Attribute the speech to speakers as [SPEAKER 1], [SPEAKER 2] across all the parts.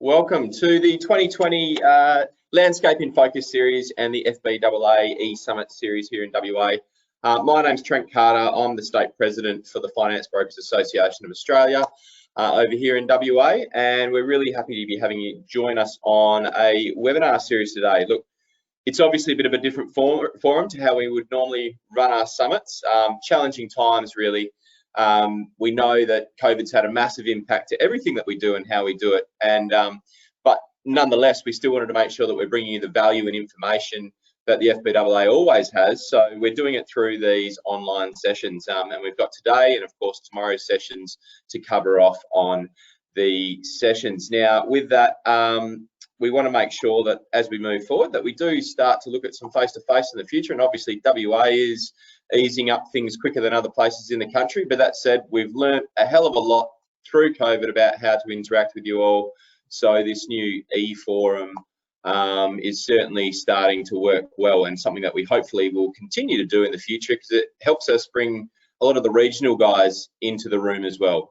[SPEAKER 1] Welcome to the 2020 Landscape in Focus series and the FBAA eSummit series here in WA. My name's Trent Carter. I'm the State President for the Finance Brokers Association of Australia over here in WA, and we're really happy to be having you join us on a webinar series today. Look, it's obviously a bit of a different forum to how we would normally run our summits. Challenging times, really. We know that COVID's had a massive impact to everything that we do and how we do it, and but nonetheless, we still wanted to make sure that we're bringing you the value and information that the FBAA always has. So we're doing it through these online sessions, and we've got today and of course tomorrow's sessions to cover off on the sessions. Now, with that, we want to make sure that as we move forward that we do start to look at some face-to-face in the future, and obviously WA is easing up things quicker than other places in the country. But that said, we've learned a hell of a lot through COVID about how to interact with you all. So this new e-forum is certainly starting to work well, and something that we hopefully will continue to do in the future, because it helps us bring a lot of the regional guys into the room as well,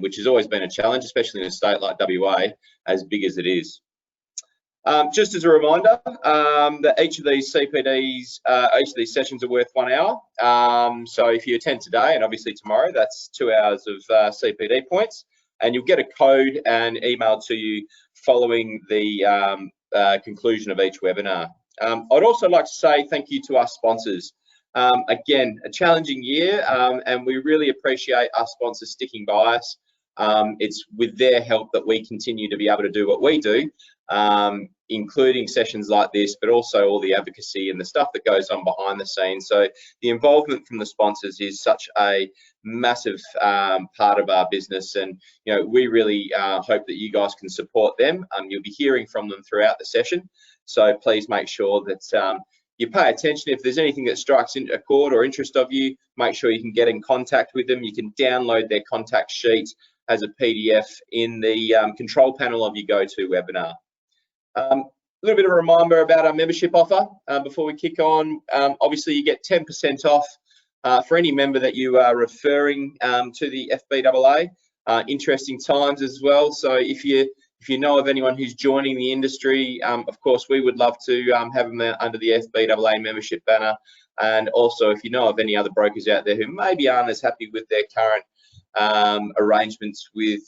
[SPEAKER 1] which has always been a challenge, especially in a state like WA, as big as it is. Just as a reminder, that each of these CPDs, each of these sessions are worth 1 hour. So if you attend today and obviously tomorrow, that's 2 hours of CPD points, and you'll get a code and email to you following the conclusion of each webinar. I'd also like to say thank you to our sponsors. Again, a challenging year, and we really appreciate our sponsors sticking by us. It's with their help that we continue to be able to do what we do, including sessions like this, but also all the advocacy and the stuff that goes on behind the scenes. So the involvement from the sponsors is such a massive part of our business, and we really hope that you guys can support them. You'll be hearing from them throughout the session, so please make sure that you pay attention. If there's anything that strikes a chord or interest of you, make sure you can get in contact with them. You can download their contact sheet as a PDF in the control panel of your GoToWebinar. A little bit of a reminder about our membership offer before we kick on. Obviously, you get 10% off for any member that you are referring to the FBAA. Interesting times as well. So if you know of anyone who's joining the industry, of course, we would love to have them under the FBAA membership banner. And also, if you know of any other brokers out there who maybe aren't as happy with their current arrangements with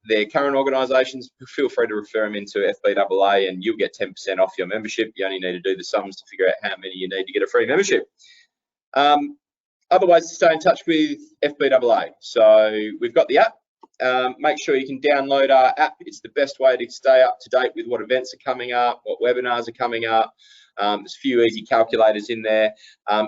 [SPEAKER 1] their current organisations, feel free to refer them into FBAA and you'll get 10% off your membership. You only need to do the sums to figure out how many you need to get a free membership. Other ways to stay in touch with FBAA. So we've got the app. Make sure you can download our app. It's the best way to stay up to date with what events are coming up, what webinars are coming up. There's a few easy calculators in there.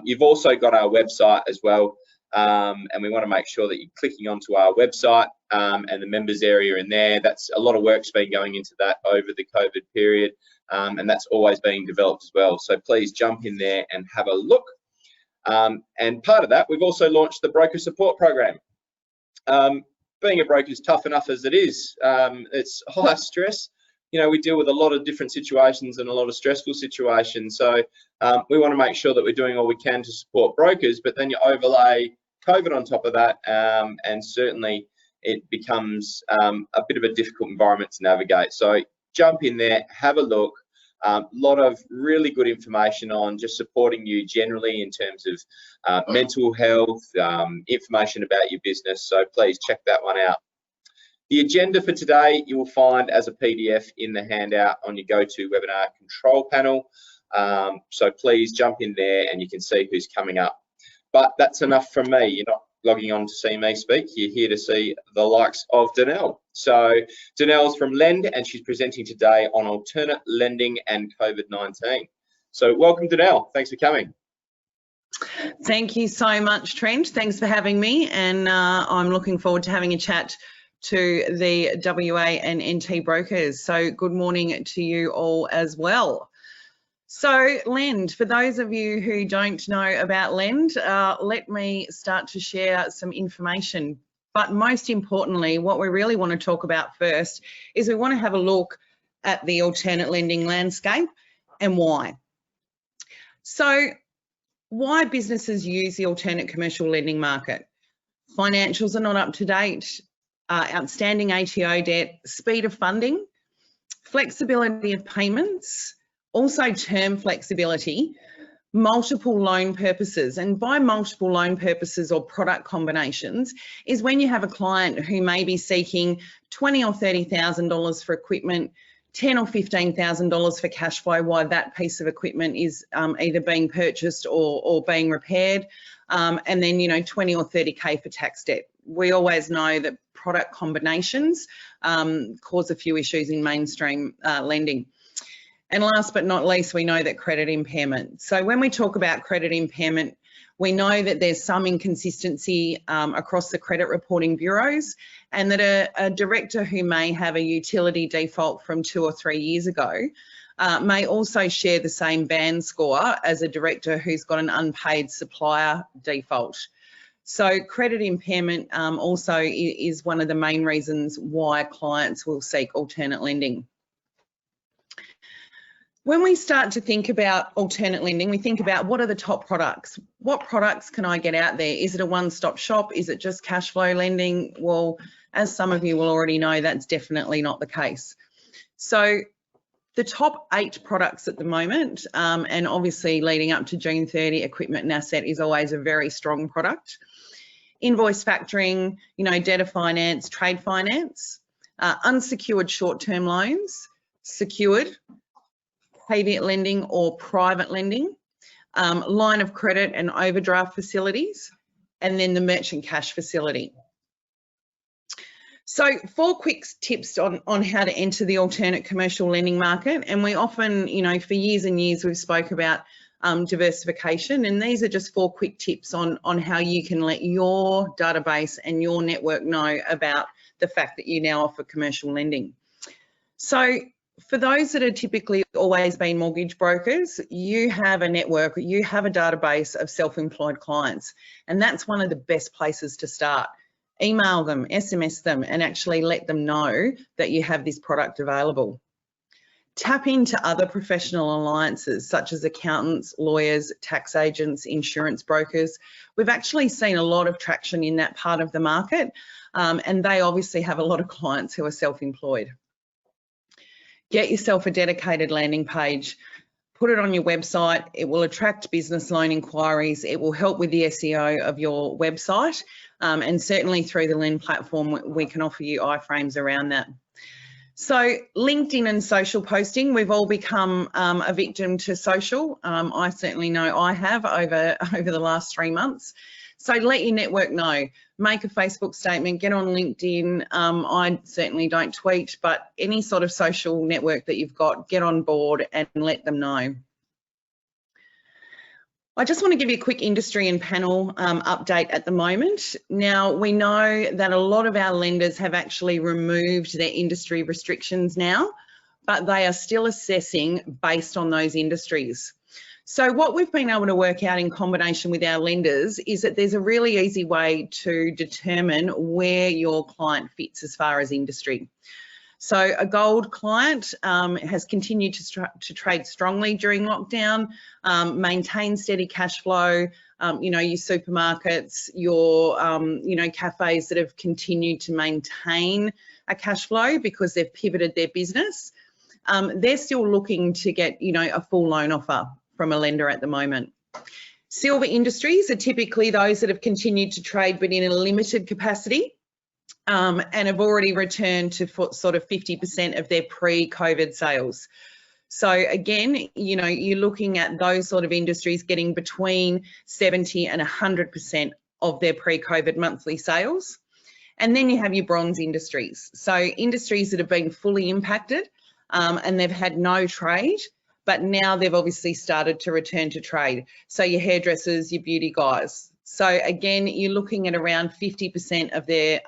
[SPEAKER 1] You've also got our website as well. And we want to make sure that you're clicking onto our website and the members area in there. That's a lot of work's been going into that over the COVID period, and that's always being developed as well. So please jump in there and have a look. And part of that, we've also launched the broker support program. Being a broker is tough enough as it is. It's high stress. We deal with a lot of different situations and a lot of stressful situations. So we want to make sure that we're doing all we can to support brokers, but then you overlay COVID on top of that, and certainly it becomes a bit of a difficult environment to navigate. So jump in there, have a look. Lot of really good information on just supporting you generally in terms of mental health, information about your business. So please check that one out. The agenda for today you will find as a PDF in the handout on your GoToWebinar control panel. So please jump in there and you can see who's coming up. But that's enough from me. You're not logging on to see me speak. You're here to see the likes of Danelle. So Danelle's from Lend, and she's presenting today on alternate lending and COVID-19. So welcome, Danelle. Thanks for coming.
[SPEAKER 2] Thank you so much, Trent. Thanks for having me, and I'm looking forward to having a chat to the WA and NT brokers. So good morning to you all as well. So Lend, for those of you who don't know about Lend, let me start to share some information. But most importantly, what we really want to talk about first is we want to have a look at the alternate lending landscape and why. So why businesses use the alternate commercial lending market? Financials are not up to date, outstanding ATO debt, speed of funding, flexibility of payments, also term flexibility, multiple loan purposes. And by multiple loan purposes or product combinations is when you have a client who may be seeking $20,000 or $30,000 for equipment, $10,000 or $15,000 for cash flow while that piece of equipment is either being purchased or being repaired, and then, you know, 20 or 30K for tax debt. We always know that product combinations cause a few issues in mainstream lending. And last but not least, we know that credit impairment. So when we talk about credit impairment, we know that there's some inconsistency across the credit reporting bureaus, and that a director who may have a utility default from 2 or 3 years ago may also share the same band score as a director who's got an unpaid supplier default. So credit impairment also is one of the main reasons why clients will seek alternate lending. When we start to think about alternate lending, we think about what are the top products? What products can I get out there? Is it a one-stop shop? Is it just cash flow lending? Well, as some of you will already know, that's definitely not the case. So the top 8 products at the moment, and obviously leading up to June 30, equipment and asset is always a very strong product. Invoice factoring, you know, debtor finance, trade finance, unsecured short-term loans, secured, caveat lending or private lending, line of credit and overdraft facilities, and then the merchant cash facility. So 4 quick tips on how to enter the alternate commercial lending market. And we often, you know, for years and years, we've spoke about diversification, and these are just 4 quick tips on how you can let your database and your network know about the fact that you now offer commercial lending. So for those that are typically always been mortgage brokers, you have a network, you have a database of self-employed clients, and that's one of the best places to start. Email them, SMS them, and actually let them know that you have this product available. Tap into other professional alliances such as accountants, lawyers, tax agents, insurance brokers. We've actually seen a lot of traction in that part of the market, and they obviously have a lot of clients who are self-employed. Get yourself a dedicated landing page, put it on your website. It will attract business loan inquiries. It will help with the SEO of your website, and certainly through the Lend platform, we can offer you iframes around that. So LinkedIn and social posting, we've all become a victim to social. I certainly know I have over the last 3 months. So let your network know. Make a Facebook statement, get on LinkedIn. I certainly don't tweet, but any sort of social network that you've got, get on board and let them know. I just want to give you a quick industry and panel update at the moment. Now, we know that a lot of our lenders have actually removed their industry restrictions now, but they are still assessing based on those industries. So what we've been able to work out in combination with our lenders is that there's a really easy way to determine where your client fits as far as industry. So a gold client has continued to trade strongly during lockdown, maintain steady cash flow, you know, your supermarkets, your, you know, cafes that have continued to maintain a cash flow because they've pivoted their business. They're still looking to get, you know, a full loan offer from a lender at the moment. Silver industries are typically those that have continued to trade but in a limited capacity, and have already returned to sort of 50% of their pre-COVID sales. So again, you know, you're looking at those sort of industries getting between 70 and 100% of their pre-COVID monthly sales. And then you have your bronze industries. So industries that have been fully impacted and they've had no trade, but now they've obviously started to return to trade. So your hairdressers, your beauty guys. So again, you're looking at around 50% of their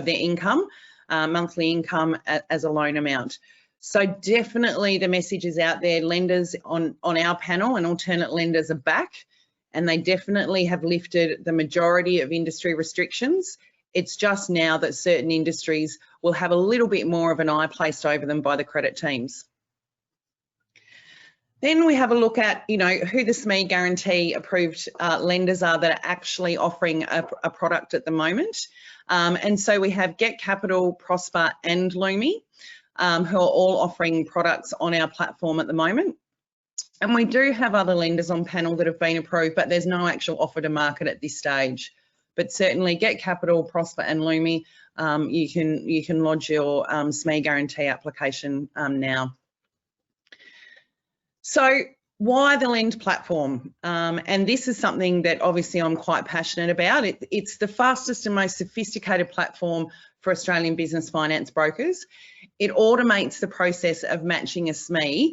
[SPEAKER 2] income, monthly income as a loan amount. So definitely the message is out there. Lenders on our panel and alternate lenders are back, and they definitely have lifted the majority of industry restrictions. It's just now that certain industries will have a little bit more of an eye placed over them by the credit teams. Then we have a look at, you know, who the SME guarantee approved lenders are that are actually offering a product at the moment. And so we have Get Capital, Prosper and Lumi. who are all offering products on our platform at the moment. And we do have other lenders on panel that have been approved, but there's no actual offer to market at this stage. But certainly Get Capital, Prosper and Lumi, you can lodge your SME guarantee application now. So why the Lend platform? And this is something that obviously I'm quite passionate about. It's the fastest and most sophisticated platform for Australian business finance brokers. It automates the process of matching a SME.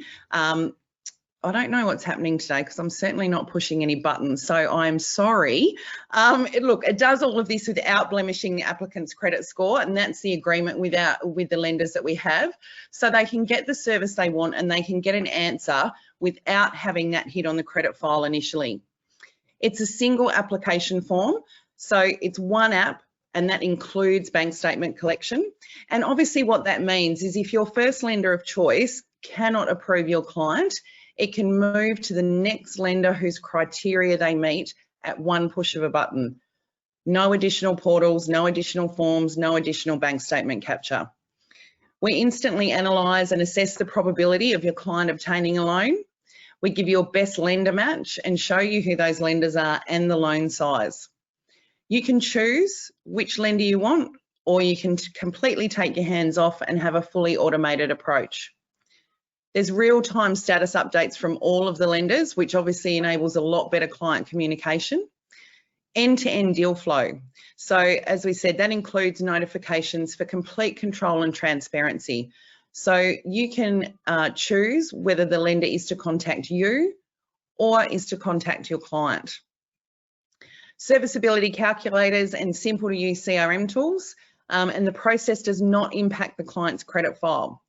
[SPEAKER 2] I don't know what's happening today because I'm certainly not pushing any buttons, so I'm sorry. Look, it does all of this without blemishing the applicant's credit score, and that's the agreement with the lenders that we have, so they can get the service they want and they can get an answer without having that hit on the credit file initially. It's a single application form, so it's one app, and that includes bank statement collection. And obviously what that means is if your first lender of choice cannot approve your client, it can move to the next lender whose criteria they meet at one push of a button. No additional portals, no additional forms, no additional bank statement capture. We instantly analyse and assess the probability of your client obtaining a loan. We give you a best lender match and show you who those lenders are and the loan size. You can choose which lender you want, or you can completely take your hands off and have a fully automated approach. There's real-time status updates from all of the lenders, which obviously enables a lot better client communication. End-to-end deal flow. So as we said, that includes notifications for complete control and transparency. So you can choose whether the lender is to contact you or is to contact your client. Serviceability calculators and simple to use CRM tools, and the process does not impact the client's credit file.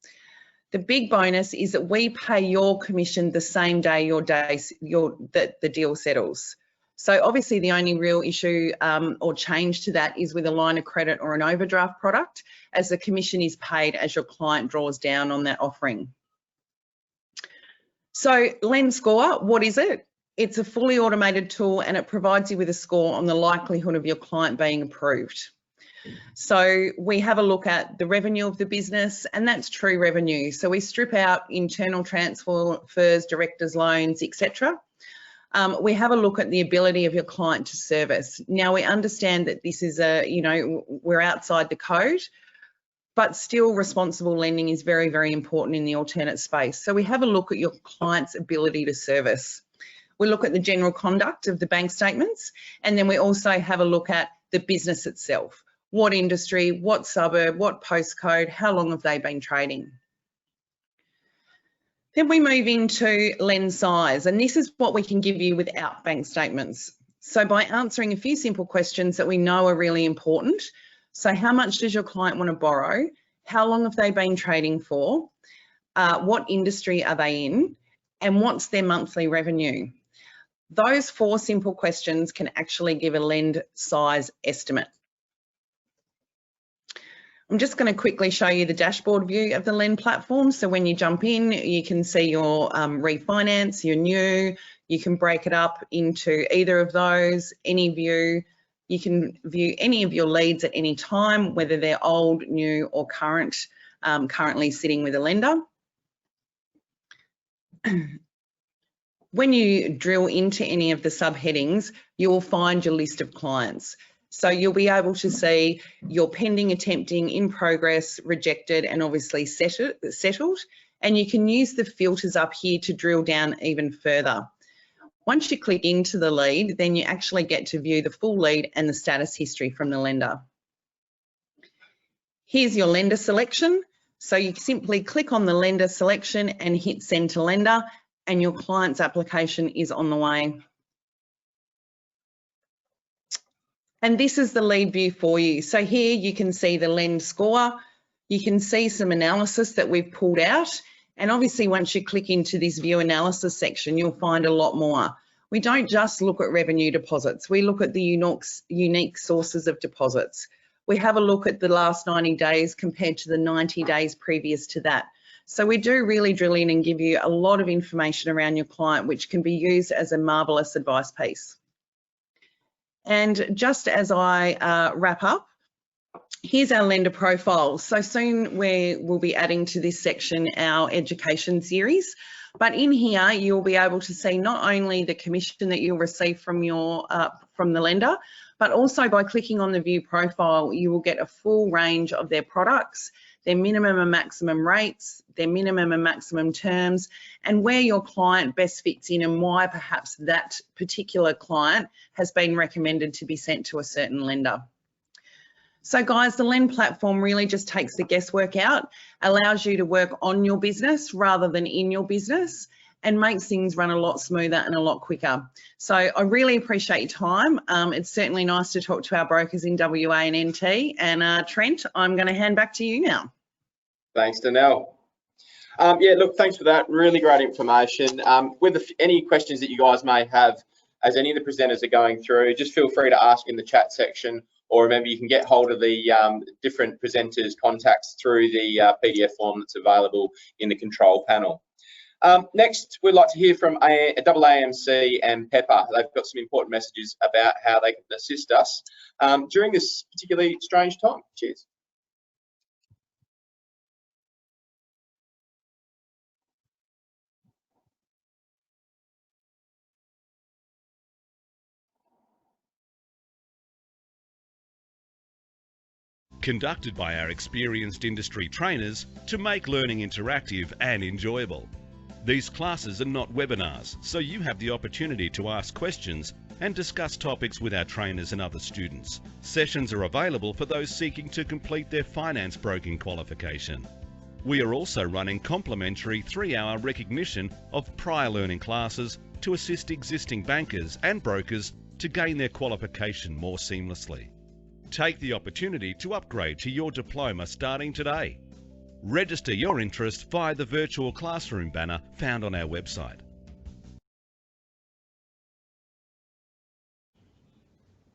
[SPEAKER 2] The big bonus is that we pay your commission the same day the deal settles. So obviously the only real issue or change to that is with a line of credit or an overdraft product, as the commission is paid as your client draws down on that offering. So Lend Score, what is it? It's a fully automated tool and it provides you with a score on the likelihood of your client being approved. So we have a look at the revenue of the business, and that's true revenue. So we strip out internal transfers, directors' loans, etc. We have a look at the ability of your client to service. Now we understand that this is we're outside the code, but still responsible lending is very, very important in the alternate space. So we have a look at your client's ability to service. We look at the general conduct of the bank statements, and then we also have a look at the business itself. What industry, what suburb, what postcode, how long have they been trading? Then we move into lend size, and this is what we can give you without bank statements. So by answering a few simple questions that we know are really important. So how much does your client want to borrow? How long have they been trading for? What industry are they in? And what's their monthly revenue? Those 4 simple questions can actually give a lend size estimate. I'm just going to quickly show you the dashboard view of the Lend platform. So when you jump in, you can see your refinance, your new, you can break it up into either of those, any view. You can view any of your leads at any time, whether they're old, new or current, currently sitting with a lender. When you drill into any of the subheadings, you will find your list of clients. So you'll be able to see your pending, attempting, in progress, rejected, and obviously settled. And you can use the filters up here to drill down even further. Once you click into the lead, then you actually get to view the full lead and the status history from the lender. Here's your lender selection. So you simply click on the lender selection and hit send to lender, and your client's application is on the way. And this is the lead view for you. So here you can see the Lend Score. You can see some analysis that we've pulled out. And obviously once you click into this view analysis section, you'll find a lot more. We don't just look at revenue deposits. We look at the unique sources of deposits. We have a look at the last 90 days compared to the 90 days previous to that. So we do really drill in and give you a lot of information around your client, which can be used as a marvelous advice piece. And just as I wrap up, Here's our lender profile. So soon we'll be adding to this section our education series, but in here you'll be able to see not only the commission that you'll receive from the lender, but also by clicking on the view profile, you will get a full range of their products, their minimum and maximum rates, their minimum and maximum terms, and where your client best fits in and why perhaps that particular client has been recommended to be sent to a certain lender. So guys, the Lend platform really just takes the guesswork out, allows you to work on your business rather than in your business, and makes things run a lot smoother and a lot quicker. So I really appreciate your time. It's certainly nice to talk to our brokers in WA and NT. And Trent, I'm going to hand back to you now.
[SPEAKER 1] Thanks, Danelle. Yeah, look, thanks for that. Really great information. With any questions that you guys may have as any of the presenters are going through, just feel free to ask in the chat section, or remember you can get hold of the different presenters' contacts through the PDF form that's available in the control panel. Next, we'd like to hear from AAMC and Pepper. They've got some important messages about how they can assist us during this particularly strange time. Cheers.
[SPEAKER 3] Conducted by our experienced industry trainers to make learning interactive and enjoyable. These classes are not webinars, so you have the opportunity to ask questions and discuss topics with our trainers and other students. Sessions are available for those seeking to complete their finance broking qualification. We are also running complimentary 3-hour recognition of prior learning classes to assist existing bankers and brokers to gain their qualification more seamlessly. Take the opportunity to upgrade to your diploma starting today. Register your interest via the virtual classroom banner found on our website.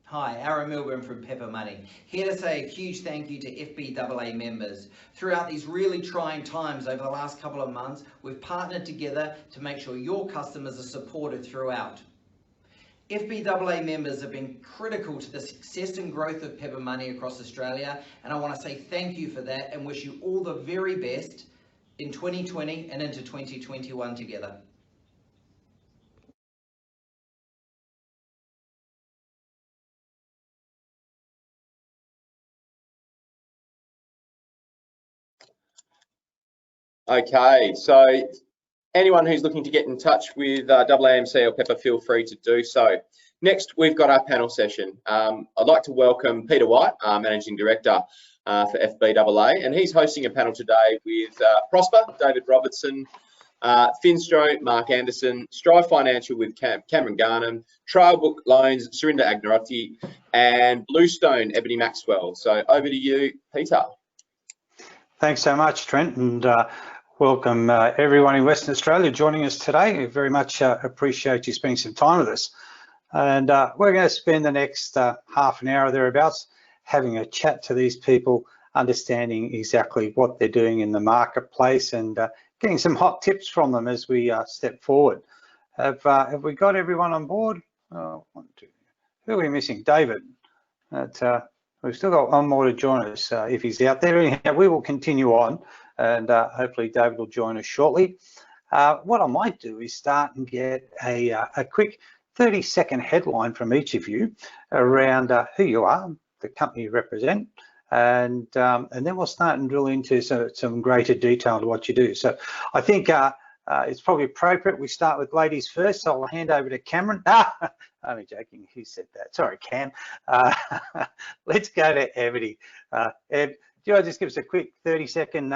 [SPEAKER 4] Hi, Aaron Milburn from Pepper Money, here to say a huge thank you to FBAA members. Throughout these really trying times over the last couple of months, we've partnered together to make sure your customers are supported throughout. FBAA members have been critical to the success and growth of Pepper Money across Australia, and I want to say thank you for that and wish you all the very best in 2020 and into 2021 together.
[SPEAKER 1] Okay, so anyone who's looking to get in touch with AAMC or Pepper, feel free to do so. Next, we've got our panel session. I'd like to welcome Peter White, our Managing Director for FBAA, and he's hosting a panel today with Prosper, David Robertson, Finstro, Mark Anderson, Strive Financial with Cameron Garnham, Trailbook Loans, Surinder Agnarotti, and Bluestone, Ebony Maxwell. So over to you, Peter.
[SPEAKER 5] Thanks so much, Trent, and welcome everyone in Western Australia joining us today. We very much appreciate you spending some time with us. And we're going to spend the next half an hour thereabouts having a chat to these people, understanding exactly what they're doing in the marketplace and getting some hot tips from them as we step forward. Have we got everyone on board? Oh, one, two. Who are we missing? David. We've still got one more to join us if he's out there. Anyhow, we will continue on, and hopefully David will join us shortly. What I might do is start and get a quick 30-second headline from each of you around who you are, the company you represent, and then we'll start and drill into some greater detail to what you do. So I think it's probably appropriate we start with ladies first, so I'll hand over to Cameron. Only joking, who said that? Sorry, Cam. Let's go to Ebony. Eb, do you want to just give us a quick 30-second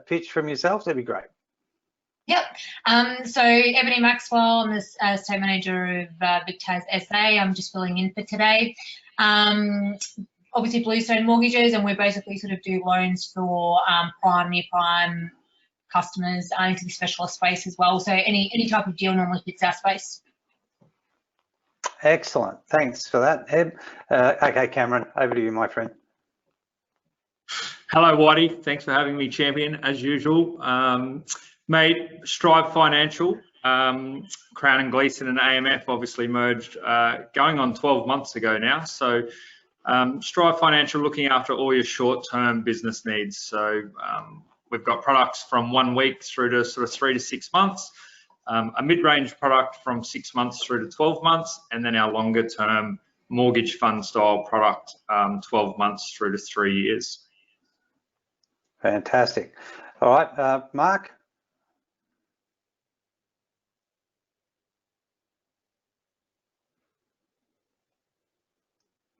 [SPEAKER 5] pitch from yourself? That'd be great.
[SPEAKER 6] Yep. So Ebony Maxwell, I'm the State Manager of VicTaz SA. I'm just filling in for today. Obviously Bluestone Mortgages, and we basically sort of do loans for prime, near prime customers into the specialist space as well. So any type of deal normally fits our space.
[SPEAKER 5] Excellent. Thanks for that, Eb. Okay, Cameron, over to you, my friend.
[SPEAKER 7] Hello, Whitey. Thanks for having me, champion, as usual. Mate, Strive Financial, Crown and Gleeson and AMF obviously merged going on 12 months ago now. So Strive Financial looking after all your short-term business needs. So we've got products from 1 week through to sort of 3 to 6 months, a mid-range product from 6 months through to 12 months, and then our longer-term mortgage fund style product, 12 months through to 3 years.
[SPEAKER 5] Fantastic. All right, Mark.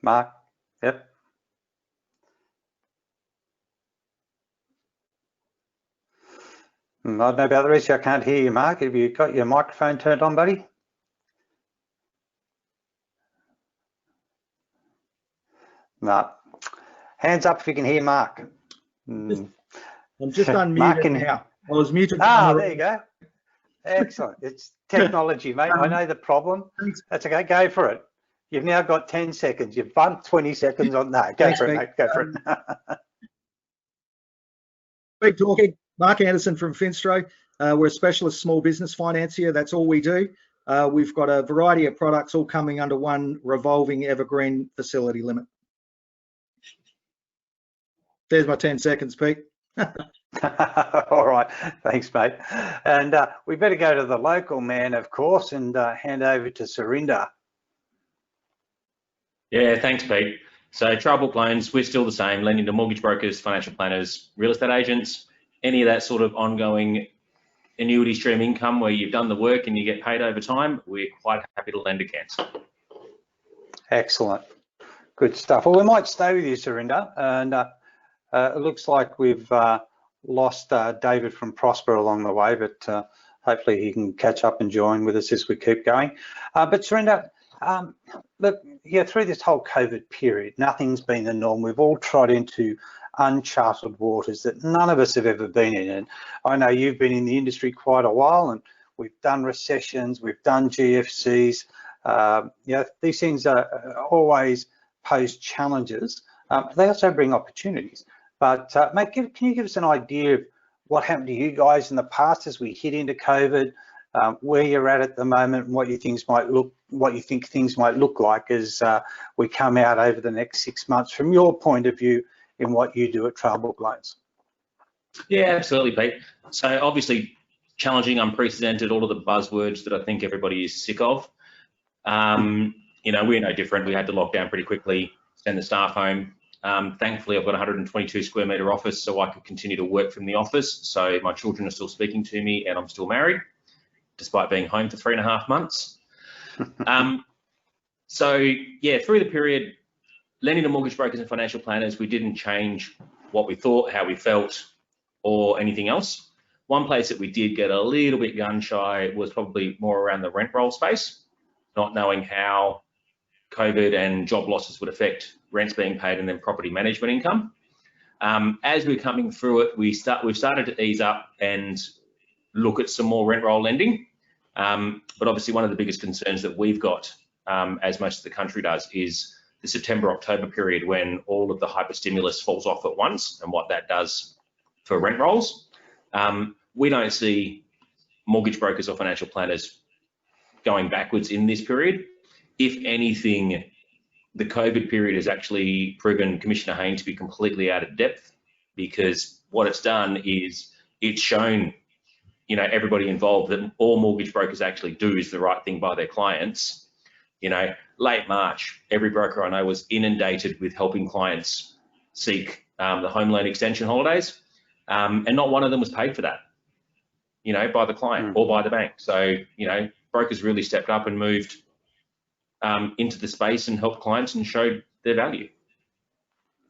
[SPEAKER 5] Mark, yep. I don't know about the rest. I can't hear you, Mark. Have you got your microphone turned on, buddy? No. Hands up if you can hear Mark.
[SPEAKER 8] I'm just unmuted
[SPEAKER 5] Mark
[SPEAKER 8] now. I was muted.
[SPEAKER 5] There you go. Excellent. It's technology, mate. I know the problem. That's okay. Go for it. You've now got 10 seconds. You've bumped 20 seconds on that. Go for it, mate. Go for it.
[SPEAKER 8] Big talking. Mark Anderson from Finstro. We're a specialist small business financier. That's all we do. We've got a variety of products all coming under one revolving evergreen facility limit. There's my 10 seconds, Pete.
[SPEAKER 5] All right, thanks, mate. And we better go to the local man, of course, and hand over to Surinder.
[SPEAKER 9] Yeah, thanks, Pete. So Trial loans, we're still the same, lending to mortgage brokers, financial planners, real estate agents, any of that sort of ongoing annuity stream income where you've done the work and you get paid over time, we're quite happy to lend against.
[SPEAKER 5] Excellent. Good stuff. Well, we might stay with you, Surinder, and it looks like we've lost David from Prosper along the way, but hopefully he can catch up and join with us as we keep going. But Surinder, look, yeah, through this whole COVID period, nothing's been the norm. We've all trod into uncharted waters that none of us have ever been in. And I know you've been in the industry quite a while, and we've done recessions, we've done GFCs. These things are always pose challenges. They also bring opportunities. But mate, can you give us an idea of what happened to you guys in the past as we hit into COVID, where you're at the moment, and what you think things might look like as we come out over the next 6 months from your point of view in what you do at Trial Loans?
[SPEAKER 9] Yeah, absolutely, Pete. So obviously challenging, unprecedented, all of the buzzwords that I think everybody is sick of. We're no different. We had to lock down pretty quickly, send the staff home. Thankfully, I've got a 122 square metre office, so I could continue to work from the office. So my children are still speaking to me, and I'm still married, despite being home for 3.5 months. So yeah, through the period, lending to mortgage brokers and financial planners, we didn't change what we thought, how we felt, or anything else. One place that we did get a little bit gun shy was probably more around the rent roll space, not knowing how COVID and job losses would affect rents being paid and then property management income. As we're coming through it, we've started to ease up and look at some more rent roll lending. But obviously one of the biggest concerns that we've got, as most of the country does, is the September-October period when all of the hyper stimulus falls off at once and what that does for rent rolls. We don't see mortgage brokers or financial planners going backwards in this period. If anything, the COVID period has actually proven Commissioner Hayne to be completely out of depth, because what it's done is it's shown, everybody involved that all mortgage brokers actually do is the right thing by their clients. Late March, every broker I know was inundated with helping clients seek the home loan extension holidays, and not one of them was paid for that, by the client or by the bank. So, brokers really stepped up and moved into the space and helped clients and showed their value.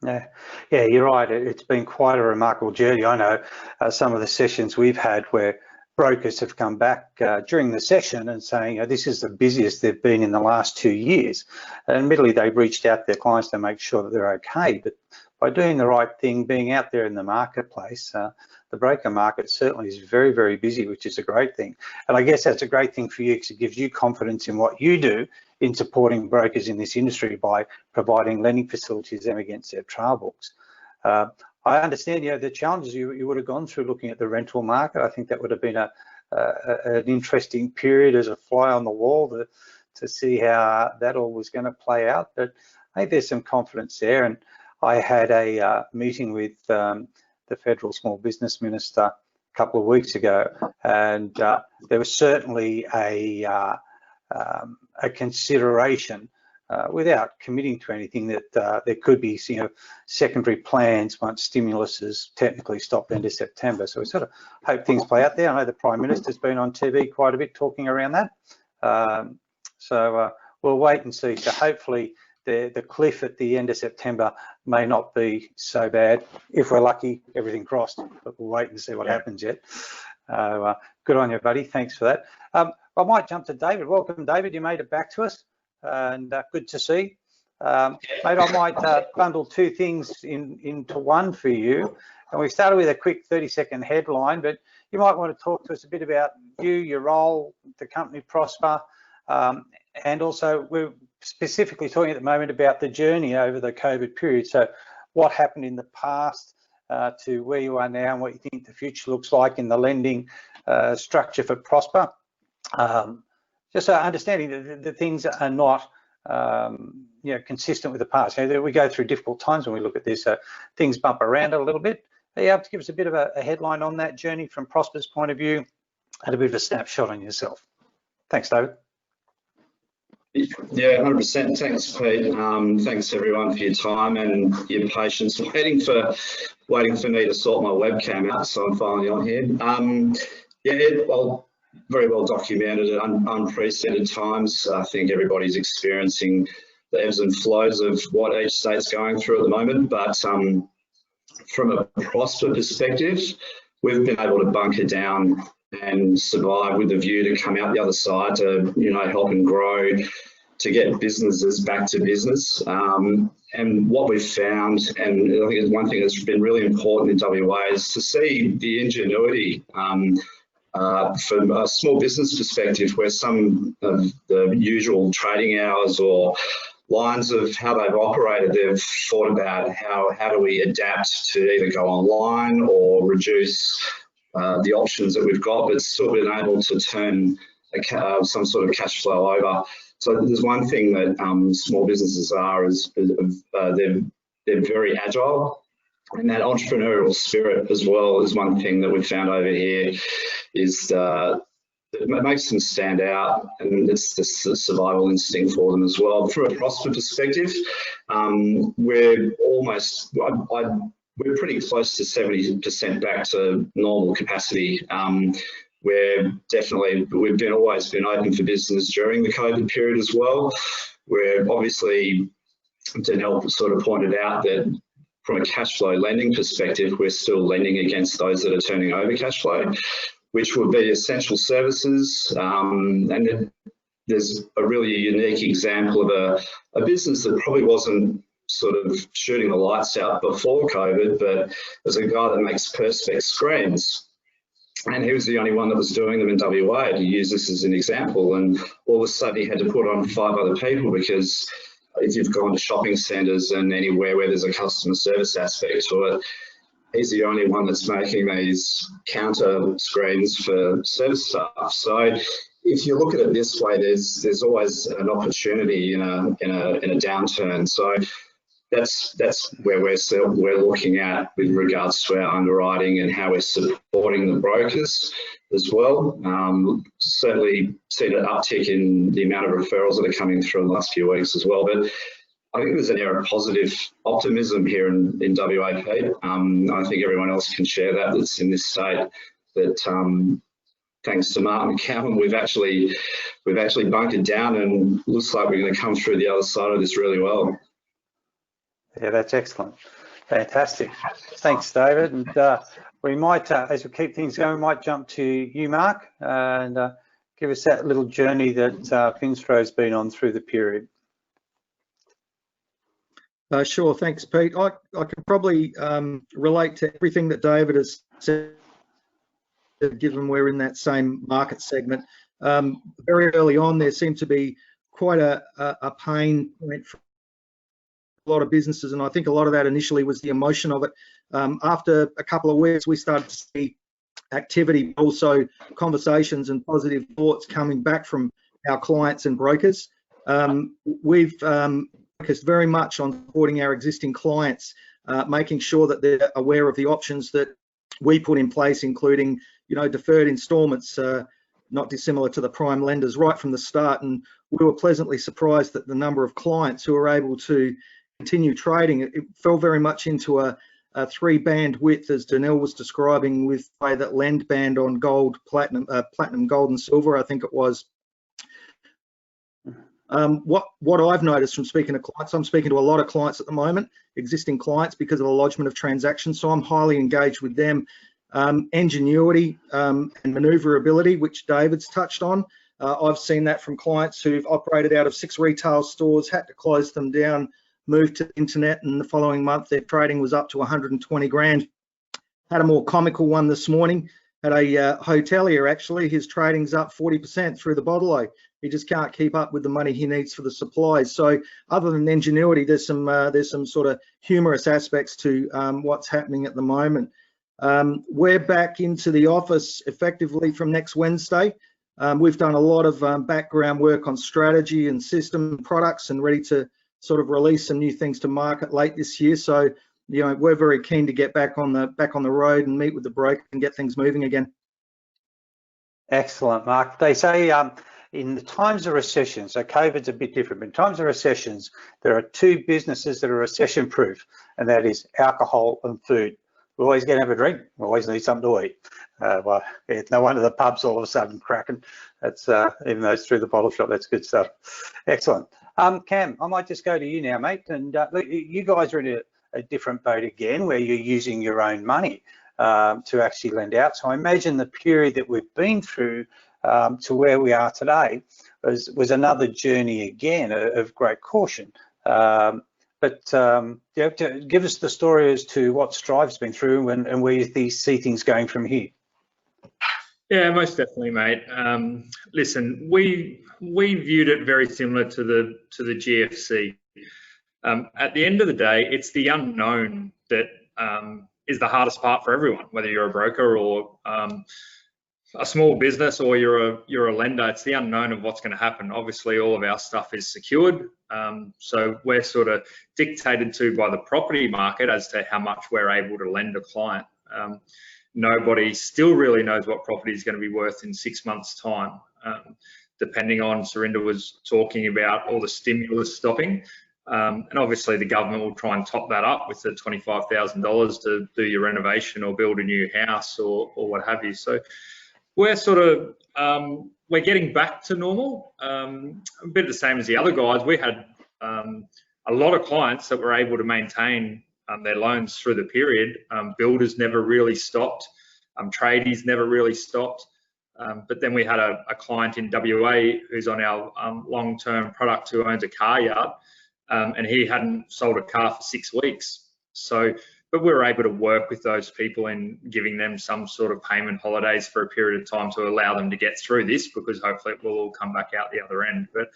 [SPEAKER 5] Yeah, you're right. It's been quite a remarkable journey. I know some of the sessions we've had where brokers have come back during the session and saying, this is the busiest they've been in the last 2 years. And admittedly, they've reached out to their clients to make sure that they're okay. But by doing the right thing, being out there in the marketplace, the broker market certainly is very, very busy, which is a great thing. And I guess that's a great thing for you because it gives you confidence in what you do in supporting brokers in this industry by providing lending facilities them against their trial books. I understand, the challenges you would have gone through looking at the rental market. I think that would have been an interesting period as a fly on the wall to see how that all was going to play out. But I think there's some confidence there. And I had a meeting with the Federal Small Business Minister a couple of weeks ago, and there was certainly a consideration, without committing to anything, that there could be, secondary plans once stimulus is technically stopped end of September. So we sort of hope things play out there. I know the Prime Minister's been on TV quite a bit talking around that. So we'll wait and see. So hopefully the cliff at the end of September may not be so bad. If we're lucky, everything crossed, but we'll wait and see what happens yet. Good on you, buddy. Thanks for that. I might jump to David. Welcome, David. You made it back to us, and good to see. Mate, I might bundle two things into one for you. And we started with a quick 30-second headline, but you might want to talk to us a bit about you, your role, the company Prosper, and also we're specifically talking at the moment about the journey over the COVID period. So what happened in the past to where you are now and what you think the future looks like in the lending structure for Prosper. Just understanding that things are not consistent with the past. We go through difficult times when we look at this, so things bump around a little bit. Are you able to give us a bit of a headline on that journey from Prosper's point of view and a bit of a snapshot on yourself? Thanks, David.
[SPEAKER 10] Yeah, 100%. Thanks, Pete. Thanks everyone for your time and your patience waiting for me to sort my webcam out, so I'm finally on here. Well, very well documented at unprecedented times. I think everybody's experiencing the ebbs and flows of what each state's going through at the moment. But from a Prosper perspective, we've been able to bunker down and survive with a view to come out the other side to, help and grow, to get businesses back to business. And what we've found, and I think it's one thing that's been really important in WA, is to see the ingenuity from a small business perspective, where some of the usual trading hours or lines of how they've operated, they've thought about how do we adapt to either go online or reduce the options that we've got, but still been able to turn some sort of cash flow over. So there's one thing that small businesses are is they're very agile, and that entrepreneurial spirit as well is one thing that we've found over here is it makes them stand out, and it's the survival instinct for them as well. From a Prosper perspective, we're pretty close to 70% back to normal capacity. We've always been open for business during the COVID period as well. We're obviously, Danelle sort of pointed out that from a cash flow lending perspective, we're still lending against those that are turning over cash flow, which would be essential services. And there's a really unique example of a business that probably wasn't sort of shooting the lights out before COVID, but there's a guy that makes Perspex screens. And he was the only one that was doing them in WA, to use this as an example. And all of a sudden he had to put on 5 other people, because if you've gone to shopping centres and anywhere where there's a customer service aspect to it, he's the only one that's making these counter screens for service staff. So if you look at it this way, there's always an opportunity in a downturn. So that's where we're looking at with regards to our underwriting and how we're supporting the brokers as well. Certainly seen an uptick in the amount of referrals that are coming through in the last few weeks as well. But I think there's an air of positive optimism here in WA, Pete. I think everyone else can share that's in this state, that thanks to Martin McCowan, we've actually bunkered down, and looks like we're going to come through the other side of this really well.
[SPEAKER 5] Yeah, that's excellent. Fantastic. Thanks, David. And we might, as we keep things going, we might jump to you, Mark, and give us that little journey that Finstro's been on through the period.
[SPEAKER 8] Sure, thanks, Pete. I can probably relate to everything that David has said, given we're in that same market segment. Very early on, there seemed to be quite a pain point for a lot of businesses, and I think a lot of that initially was the emotion of it. After a couple of weeks, we started to see activity, also conversations and positive thoughts coming back from our clients and brokers. We've focused very much on supporting our existing clients, making sure that they're aware of the options that we put in place, including, you know, deferred instalments, not dissimilar to the prime lenders right from the start. And we were pleasantly surprised that the number of clients who were able to continue trading, it fell very much into a three-band width, as Danelle was describing, with that lend band on gold, platinum, gold and silver, I think it was. What I've noticed from speaking to clients, I'm speaking to a lot of clients at the moment, existing clients, because of the lodgement of transactions, so I'm highly engaged with them. Ingenuity and manoeuvrability, which David's touched on. I've seen that from clients who've operated out of 6 retail stores, had to close them down, moved to the internet, and the following month their trading was up to 120 grand. Had a more comical one this morning. Had a hotelier, actually, his trading's up 40% through the bottle. He just can't keep up with the money he needs for the supplies. So other than ingenuity, there's some sort of humorous aspects to what's happening at the moment. We're back into the office effectively from next Wednesday. We've done a lot of background work on strategy and system products, and ready to sort of release some new things to market late this year. So, you know, we're very keen to get back on the road and meet with the broker and get things moving again.
[SPEAKER 5] Excellent, Mark. They say in the times of recession, so COVID's a bit different, but in times of recessions, there are 2 businesses that are recession proof, and that is alcohol and food. We're always going to have a drink. We always need something to eat. Well, it's no wonder the pub's all of a sudden cracking. That's even though it's through the bottle shop, that's good stuff. Excellent. Cam, I might just go to you now, mate. And look, you guys are in a different boat again, where you're using your own money to actually lend out. So I imagine the period that we've been through to where we are today was another journey again of great caution. But you know, to give us the story as to what Strive's been through and where you see things going from here.
[SPEAKER 7] Yeah, most definitely, mate. Listen, we viewed it very similar to the GFC. At the end of the day, it's the unknown that is the hardest part for everyone, whether you're a broker or a small business or you're a lender. It's the unknown of what's going to happen. Obviously, all of our stuff is secured, so we're sort of dictated to by the property market as to how much we're able to lend a client. Nobody still really knows what property is going to be worth in 6 months' time, depending on, Surinder was talking about all the stimulus stopping. And obviously the government will try and top that up with the $25,000 to do your renovation or build a new house or what have you. So we're sort of, we're getting back to normal, a bit the same as the other guys. We had a lot of clients that were able to maintain their loans through the period. Builders never really stopped, tradies never really stopped. But then we had a client in WA who's on our long-term product who owns a car yard, and he hadn't sold a car for 6 weeks. So, but we were able to work with those people in giving them some sort of payment holidays for a period of time to allow them to get through this, because hopefully it will all come back out the other end. But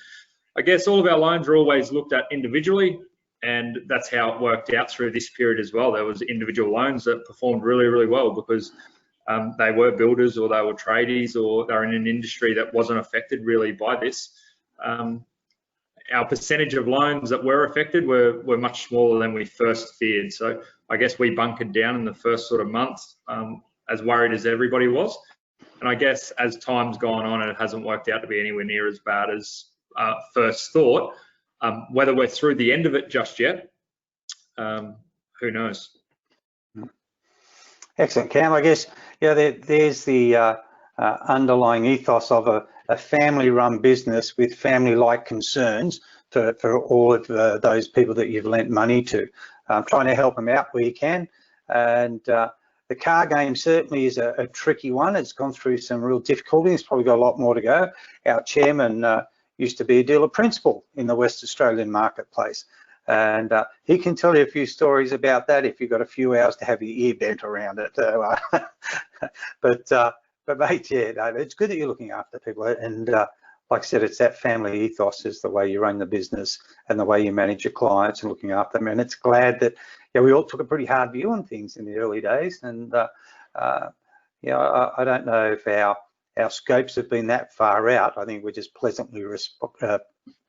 [SPEAKER 7] I guess all of our loans are always looked at individually, and that's how it worked out through this period as well. There was individual loans that performed really, really well because they were builders or they were tradies or they're in an industry that wasn't affected really by this. Our percentage of loans that were affected were much smaller than we first feared. So I guess we bunkered down in the first sort of month, as worried as everybody was. And I guess as time's gone on, it hasn't worked out to be anywhere near as bad as first thought. Whether we're through the end of it just yet, who knows?
[SPEAKER 5] Excellent, Cam. I guess, yeah, there's the underlying ethos of a family-run business with family-like concerns for all of those people that you've lent money to. Trying to help them out where you can. And the car game certainly is a tricky one. It's gone through some real difficulty. It's probably got a lot more to go. Our chairman used to be a dealer principal in the West Australian marketplace. And he can tell you a few stories about that if you've got a few hours to have your ear bent around it. But mate, yeah, no, it's good that you're looking after people. And like I said, it's that family ethos is the way you run the business and the way you manage your clients and looking after them. And it's glad that, yeah, we all took a pretty hard view on things in the early days. And yeah, I don't know if our scopes have been that far out. I think we're just pleasantly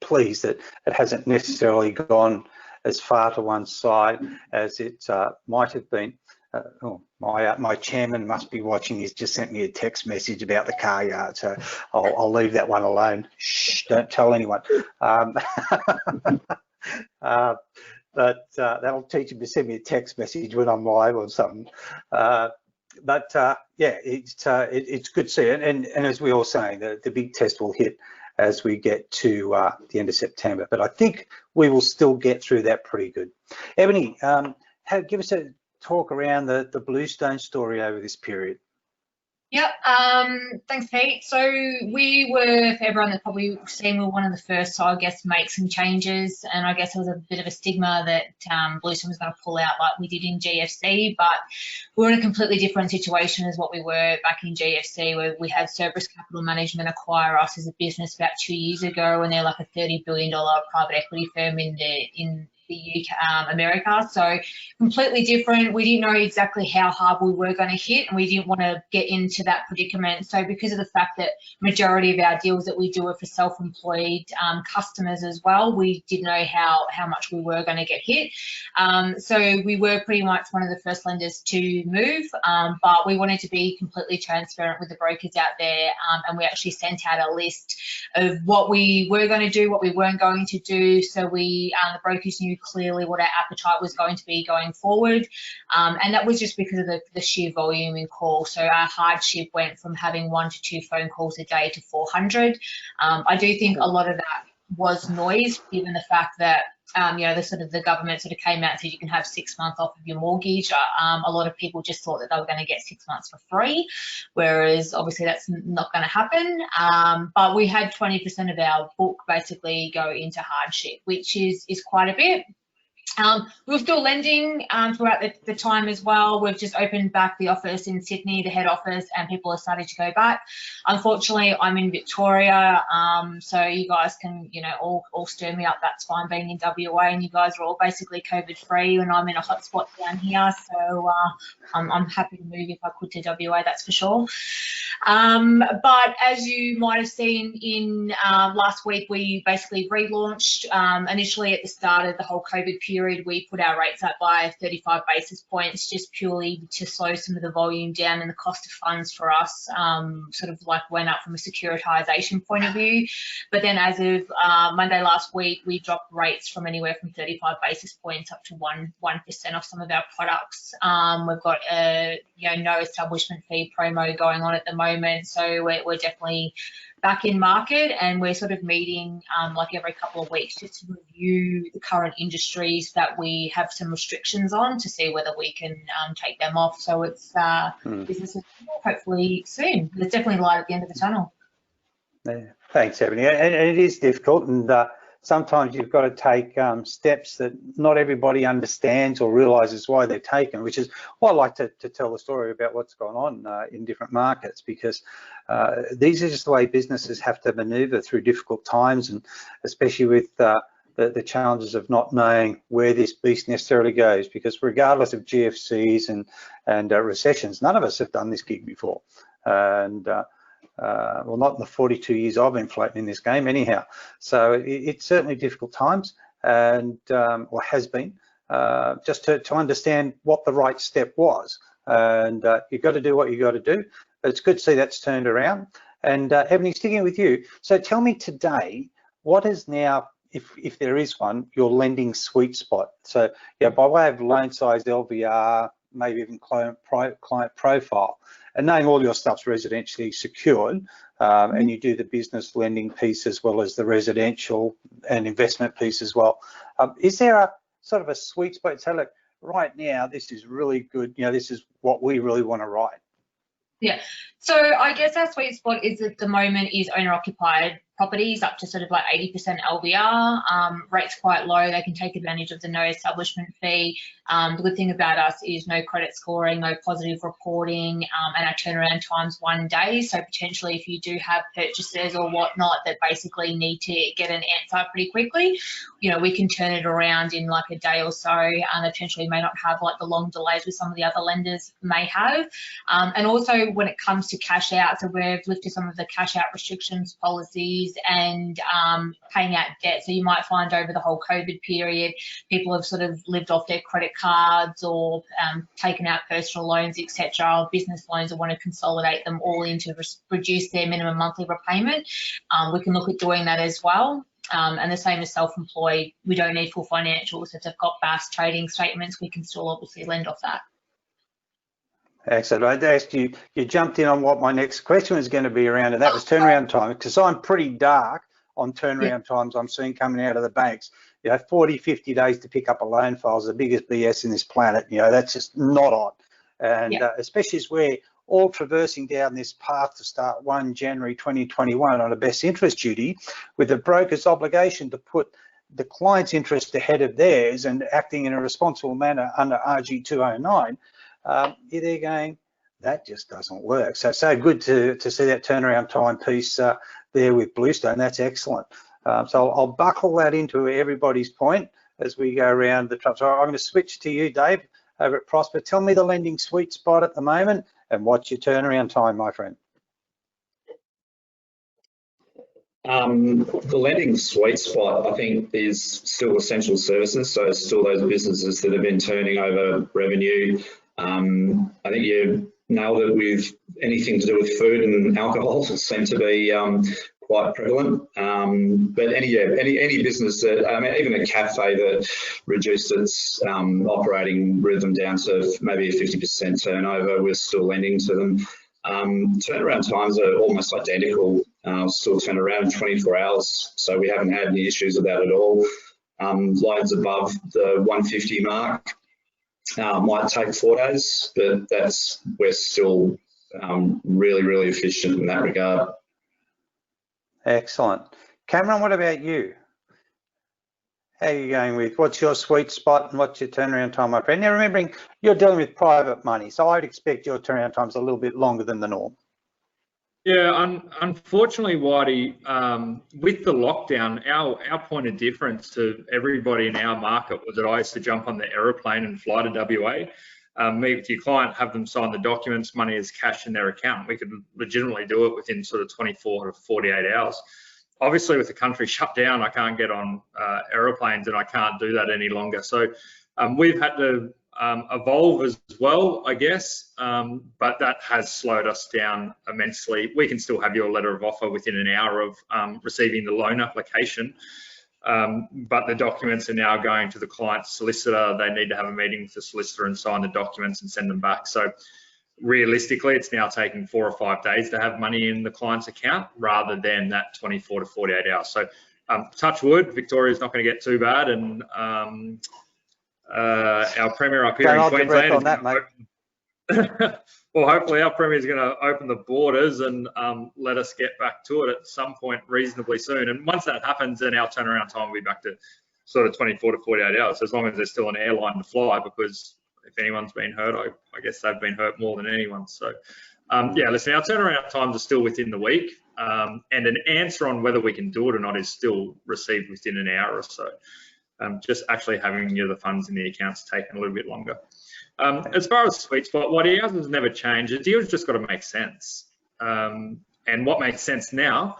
[SPEAKER 5] pleased that it hasn't necessarily gone as far to one side as it might have been. My chairman must be watching. He's just sent me a text message about the car yard, so I'll leave that one alone. Shh, don't tell anyone. But that'll teach him to send me a text message when I'm live or something. Yeah, it's good to see it. And as we all saying, the big test will hit as we get to the end of September. But I think we will still get through that pretty good. Ebony, give us a talk around the Bluestone story over this period.
[SPEAKER 6] Yep, thanks, Pete. So we were, for everyone that probably seen, we were one of the first to, I guess, make some changes. And I guess there was a bit of a stigma that Bluestone was going to pull out like we did in GFC, but we're in a completely different situation as what we were back in GFC, where we had Cerberus Capital Management acquire us as a business about 2 years ago, and they're like a $30 billion private equity firm in the UK, America. So completely different. We didn't know exactly how hard we were going to hit, and we didn't want to get into that predicament. So because of the fact that majority of our deals that we do are for self-employed customers as well, we didn't know how much we were going to get hit. So we were pretty much one of the first lenders to move, but we wanted to be completely transparent with the brokers out there, and we actually sent out a list of what we were going to do, what we weren't going to do, so the brokers knew clearly what our appetite was going to be going forward, and that was just because of the sheer volume in calls. So our hardship went from having 1 to 2 phone calls a day to 400. I do think a lot of that was noise, given the fact that the government sort of came out and said you can have 6 months off of your mortgage. A lot of people just thought that they were going to get 6 months for free, whereas obviously that's not going to happen. But we had 20% of our book basically go into hardship, which is quite a bit. We were still lending throughout the time as well. We've just opened back the office in Sydney, the head office, and people are starting to go back. Unfortunately, I'm in Victoria, so you guys can, all stir me up. That's fine, being in WA, and you guys are all basically COVID-free, and I'm in a hotspot down here. So I'm happy to move if I could to WA, that's for sure. But as you might have seen in last week, we basically relaunched. Initially at the start of the whole COVID period, we put our rates up by 35 basis points, just purely to slow some of the volume down, and the cost of funds for us sort of like went up from a securitization point of view. But then as of Monday last week, we dropped rates from anywhere from 35 basis points up to 1% off some of our products. We've got a no establishment fee promo going on at the moment, so we're definitely back in market, and we're sort of meeting like every couple of weeks just to review the current industries that we have some restrictions on, to see whether we can take them off. So it's business as usual, hopefully soon. There's definitely light at the end of the tunnel.
[SPEAKER 5] Yeah. Thanks, Ebony. And it is difficult, and sometimes you've got to take steps that not everybody understands or realises why they're taken, which is why I like to tell the story about what's gone on in different markets, because these are just the way businesses have to manoeuvre through difficult times, and especially with the challenges of not knowing where this beast necessarily goes, because regardless of GFCs and recessions, none of us have done this gig before. And well, not in the 42 years I've been floating in this game anyhow. So it's certainly difficult times, and or has been, just to understand what the right step was. And you've got to do what you got to do, but it's good to see that's turned around. And Ebony, sticking with you, so tell me today, what is now, if there is one, your lending sweet spot? So by way of loan size, LVR, maybe even client profile, and knowing all your stuff's residentially secured, and you do the business lending piece as well as the residential and investment piece as well. Is there a sort of a sweet spot? So look, right now, this is really good. This is what we really want to write.
[SPEAKER 6] Yeah, so I guess our sweet spot is at the moment is owner occupied properties up to sort of like 80% LVR. Rates quite low, they can take advantage of the no establishment fee. The good thing about us is no credit scoring, no positive reporting, and our turnaround time's 1 day. So potentially if you do have purchases or whatnot that basically need to get an answer pretty quickly, we can turn it around in like a day or so, and potentially may not have like the long delays with some of the other lenders may have. And also when it comes to cash out, so we've lifted some of the cash out restrictions policies policies and paying out debt. So you might find over the whole COVID period, people have sort of lived off their credit cards or taken out personal loans, etc., or business loans, or want to consolidate them all in to reduce their minimum monthly repayment. We can look at doing that as well. And the same as self-employed, we don't need full financials. If they've got BAS trading statements, we can still obviously lend off that.
[SPEAKER 5] Excellent. I'd asked you, you jumped in on what my next question was going to be around, and that was turnaround time, because I'm pretty dark on turnaround times I'm seeing coming out of the banks. 40, 50 days to pick up a loan file is the biggest BS in this planet. That's just not on. And especially as we're all traversing down this path to start 1 January 2021 on a best interest duty, with the broker's obligation to put the client's interest ahead of theirs and acting in a responsible manner under RG 209, you're there going, that just doesn't work. So good to see that turnaround time piece there with Bluestone. That's excellent. So I'll buckle that into everybody's point as we go around the truck. So I'm going to switch to you, Dave, over at Prosper. Tell me the lending sweet spot at the moment and what's your turnaround time, my friend?
[SPEAKER 10] The lending sweet spot, I think, is still essential services. So still those businesses that have been turning over revenue. I think you nailed it with anything to do with food and alcohol seem to be quite prevalent. But any business that, I mean, even a cafe that reduced its operating rhythm down to maybe a 50% turnover, we're still lending to them. Turnaround times are almost identical, still turn around in 24 hours. So we haven't had any issues with that at all. Loans above the 150 mark might take 4 days, but we're still really, really efficient in that regard.
[SPEAKER 5] Excellent. Cameron, what about you? How are you going with what's your sweet spot and what's your turnaround time, my friend? Now, remembering you're dealing with private money, so I'd expect your turnaround time's a little bit longer than the norm.
[SPEAKER 7] Yeah, unfortunately, Whitey, with the lockdown, our point of difference to everybody in our market was that I used to jump on the aeroplane and fly to WA, meet with your client, have them sign the documents, money is cash in their account. We could legitimately do it within sort of 24 to 48 hours. Obviously, with the country shut down, I can't get on aeroplanes and I can't do that any longer. So we've had to evolve as well, I guess, but that has slowed us down immensely. We can still have your letter of offer within an hour of receiving the loan application, but the documents are now going to the client's solicitor. They need to have a meeting with the solicitor and sign the documents and send them back. So realistically, it's now taking 4 or 5 days to have money in the client's account rather than that 24 to 48 hours. So touch wood, Victoria's not going to get too bad, and our Premier up here in Queensland is
[SPEAKER 5] that, mate.
[SPEAKER 7] well, hopefully our Premier is going to open the borders and let us get back to it at some point reasonably soon. And once that happens, then our turnaround time will be back to sort of 24 to 48 hours, as long as there's still an airline to fly, because if anyone's been hurt, I guess they've been hurt more than anyone. So yeah, listen, our turnaround times are still within the week, and an answer on whether we can do it or not is still received within an hour or so. Just actually having the funds in the accounts taking a little bit longer. As far as sweet spot, what ours has never changed. The deal's just got to make sense. And what makes sense now,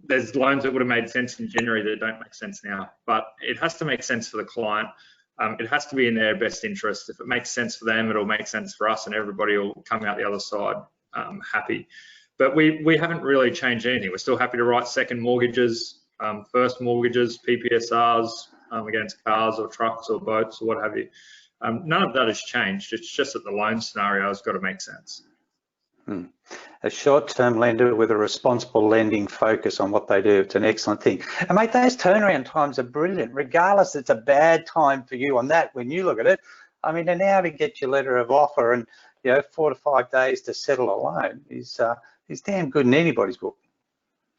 [SPEAKER 7] there's loans that would have made sense in January that don't make sense now, but it has to make sense for the client. It has to be in their best interest. If it makes sense for them, it'll make sense for us, and everybody will come out the other side happy. But we haven't really changed anything. We're still happy to write second mortgages, first mortgages, PPSRs against cars or trucks or boats or what have you. None of that has changed. It's just that the loan scenario has got to make sense.
[SPEAKER 5] A short-term lender with a responsible lending focus on what they do, it's an excellent thing. And mate, those turnaround times are brilliant, regardless it's a bad time for you on that when you look at it. I mean, an hour to get your letter of offer and 4 to 5 days to settle a loan is damn good in anybody's book.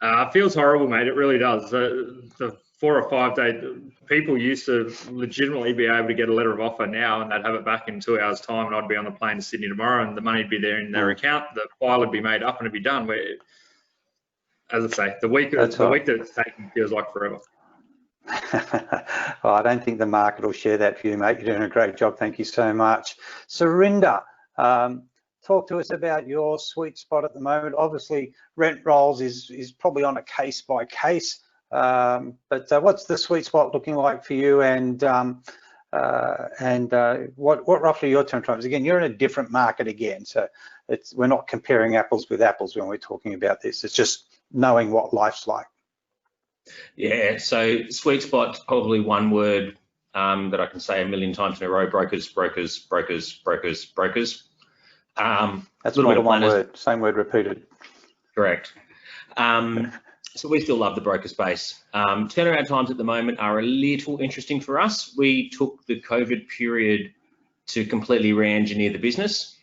[SPEAKER 7] It feels horrible, mate. It really does. The 4 or 5 day people used to legitimately be able to get a letter of offer now, and they'd have it back in 2 hours' time, and I'd be on the plane to Sydney tomorrow, and the money'd be there in their account. The file would be made up, and it'd be done. Where, as I say, the week that it's taking feels like forever.
[SPEAKER 5] Well, I don't think the market will share that view, mate. You're doing a great job. Thank you so much. Surinder, talk to us about your sweet spot at the moment. Obviously, rent rolls is probably on a case by case, but what's the sweet spot looking like for you, and what roughly your turn times? Again, you're in a different market again, so we're not comparing apples with apples when we're talking about this. It's just knowing what life's like. Yeah, so sweet spot's probably one word that I can say a million times in a row: brokers, brokers, brokers, brokers, brokers. That's more than one word, same word repeated. Correct. So we still love the broker space. Turnaround times at the moment are a little interesting for us. We took the COVID period to completely re-engineer the business,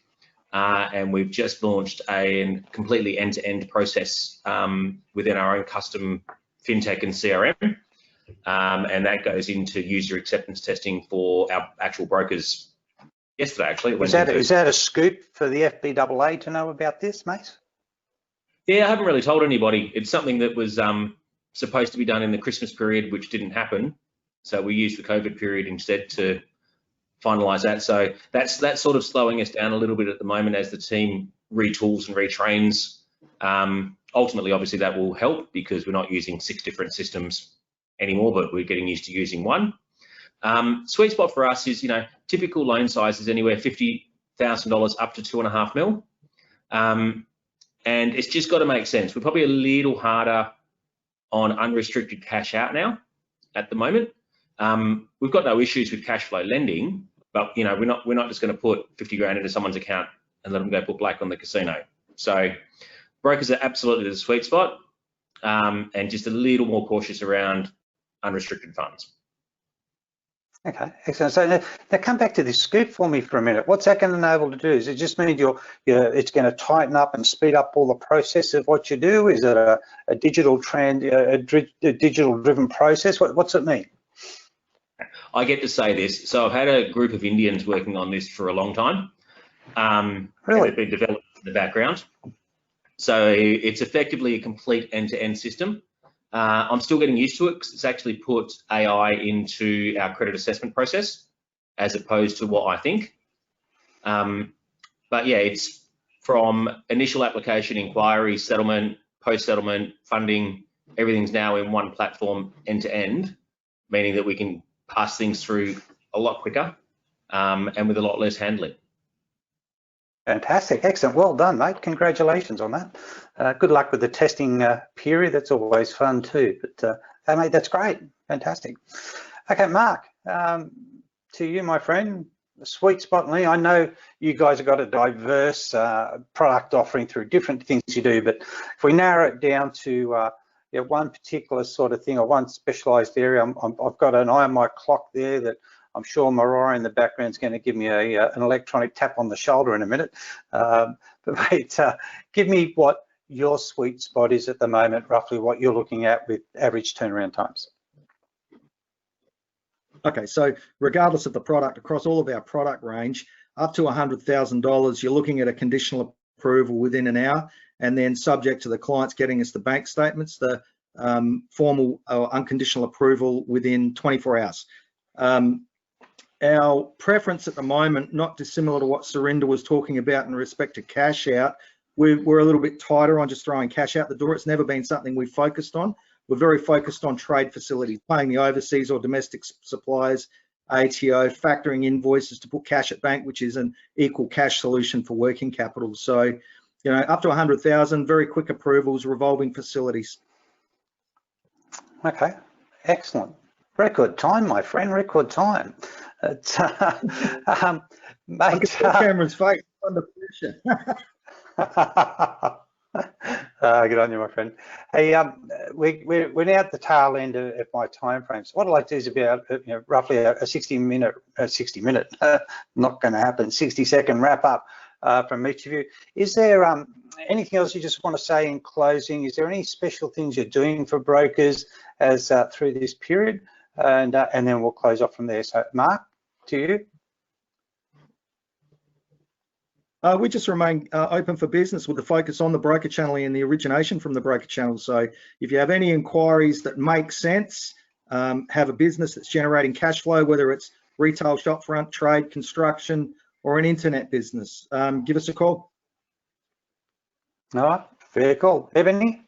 [SPEAKER 5] and we've just launched a completely end-to-end process within our own custom fintech and CRM, and that goes into user acceptance testing for our actual brokers. Yesterday, actually. Is that a scoop for the FBAA to know about this, mate? Yeah, I haven't really told anybody. It's something that was supposed to be done in the Christmas period, which didn't happen. So we used the COVID period instead to finalise that. So that's sort of slowing us down a little bit at the moment as the team retools and retrains. Ultimately, obviously, that will help because we're not using 6 different systems anymore, but we're getting used to using one. Sweet spot for us is, typical loan size is anywhere $50,000 up to $2.5 million. And it's just got to make sense. We're probably a little harder on unrestricted cash out now at the moment. We've got no issues with cash flow lending, but we're not just going to put 50 grand into someone's account and let them go put black on the casino. So brokers are absolutely the sweet spot, and just a little more cautious around unrestricted funds. Okay, excellent. So now come back to this scoop for me for a minute. What's that going to enable to do? Does it just mean it's going to tighten up and speed up all the process of what you do? Is it a digital trend, a digital driven process? What's it mean? I get to say this. So I've had a group of Indians working on this for a long time. Really? They've been developed in the background. So it's effectively a complete end-to-end system. I'm still getting used to it because it's actually put AI into our credit assessment process as opposed to what I think. But yeah, it's from initial application, inquiry, settlement, post-settlement, funding, everything's now in one platform end to end, meaning that we can pass things through a lot quicker and with a lot less handling. Fantastic, excellent, well done, mate. Congratulations on that. Good luck with the testing period. That's always fun too. But hey, mate, that's great, fantastic. Okay, Mark, to you, my friend. Sweet spot, Lee. I know you guys have got a diverse product offering through different things you do, but if we narrow it down to one particular sort of thing or one specialised area, I've got an eye on my clock there that I'm sure Mariah in the background is going to give me an electronic tap on the shoulder in a minute. But mate, give me what your sweet spot is at the moment, roughly what you're looking at with average turnaround times.
[SPEAKER 8] Okay, so regardless of the product, across all of our product range, up to $100,000, you're looking at a conditional approval within an hour, and then subject to the clients getting us the bank statements, the formal or unconditional approval within 24 hours. Our preference at the moment, not dissimilar to what Surinder was talking about in respect to cash out, we're a little bit tighter on just throwing cash out the door. It's never been something we've focused on. We're very focused on trade facilities, paying the overseas or domestic suppliers, ATO, factoring invoices to put cash at bank, which is an equal cash solution for working capital. So, up to 100,000, very quick approvals, revolving facilities.
[SPEAKER 5] Okay, excellent. Record time, my friend, record time. Mate,
[SPEAKER 8] Cameron's face under pressure.
[SPEAKER 5] Good on you, my friend. Hey, we're now at the tail end of my time frame. So what I'd like to do is about roughly a 60 minute, not going to happen, 60-second wrap up from each of you. Is there anything else you just want to say in closing? Is there any special things you're doing for brokers as through this period? And then we'll close off from there. So Mark, to you.
[SPEAKER 8] We just remain open for business with the focus on the broker channel and the origination from the broker channel. So if you have any inquiries that make sense, have a business that's generating cash flow, whether it's retail, shopfront, trade, construction, or an internet business, give us a call.
[SPEAKER 5] All right, very cool. Ebony?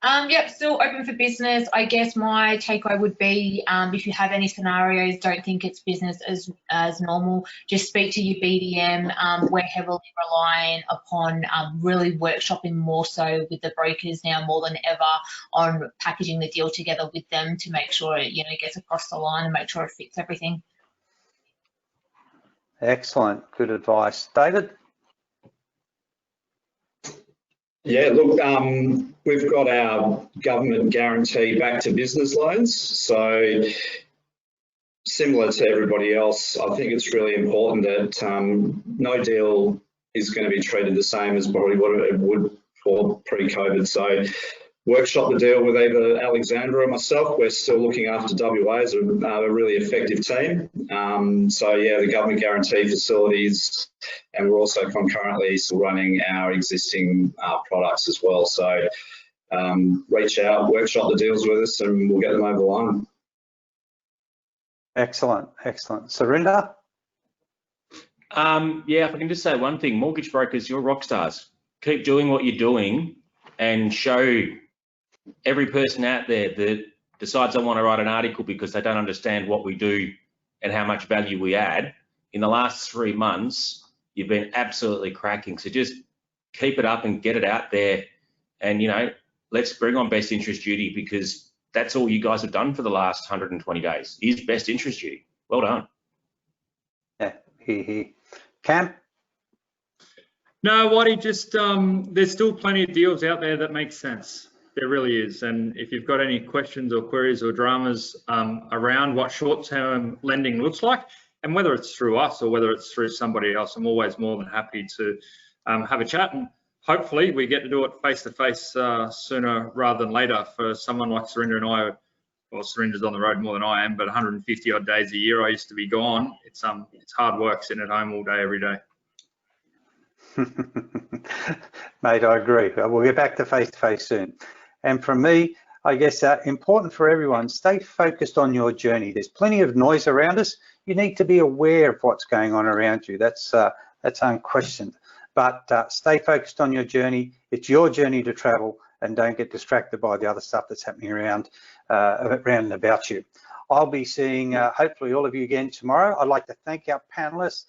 [SPEAKER 6] Yep, still open for business. I guess my takeaway would be if you have any scenarios, don't think it's business as normal. Just speak to your BDM. We're heavily relying upon really workshopping more so with the brokers now more than ever on packaging the deal together with them to make sure it gets across the line and make sure it fits everything.
[SPEAKER 5] Excellent, good advice. David?
[SPEAKER 10] Yeah, look, we've got our government guarantee back to business loans. So similar to everybody else, I think it's really important that no deal is going to be treated the same as probably what it would for pre-COVID. So workshop the deal with either Alexandra or myself. We're still looking after WA as a really effective team. So yeah, the government guarantee facilities, and we're also concurrently still running our existing products as well. So reach out, workshop the deals with us, and we'll get them over the line.
[SPEAKER 5] Excellent, excellent. Surinder?
[SPEAKER 9] Yeah, if I can just say one thing, mortgage brokers, you're rock stars. Keep doing what you're doing and show every person out there that decides I want to write an article because they don't understand what we do and how much value we add. In the last 3 months, you've been absolutely cracking. So just keep it up and get it out there. And, let's bring on best interest duty, because that's all you guys have done for the last 120 days is best interest duty. Well done.
[SPEAKER 5] Yeah, he. Cam?
[SPEAKER 7] No, Waddy, just there's still plenty of deals out there that make sense. There really is. And if you've got any questions or queries or dramas around what short-term lending looks like, and whether it's through us or whether it's through somebody else, I'm always more than happy to have a chat. And hopefully we get to do it face-to-face sooner rather than later for someone like Surinder and I. Well, Surinder's on the road more than I am, but 150 odd days a year I used to be gone. It's hard work sitting at home all day, every day.
[SPEAKER 5] Mate, I agree. We'll get back to face-to-face soon. And from me, I guess important for everyone, stay focused on your journey. There's plenty of noise around us. You need to be aware of what's going on around you. That's unquestioned. But stay focused on your journey. It's your journey to travel, and don't get distracted by the other stuff that's happening around and about you. I'll be seeing hopefully all of you again tomorrow. I'd like to thank our panelists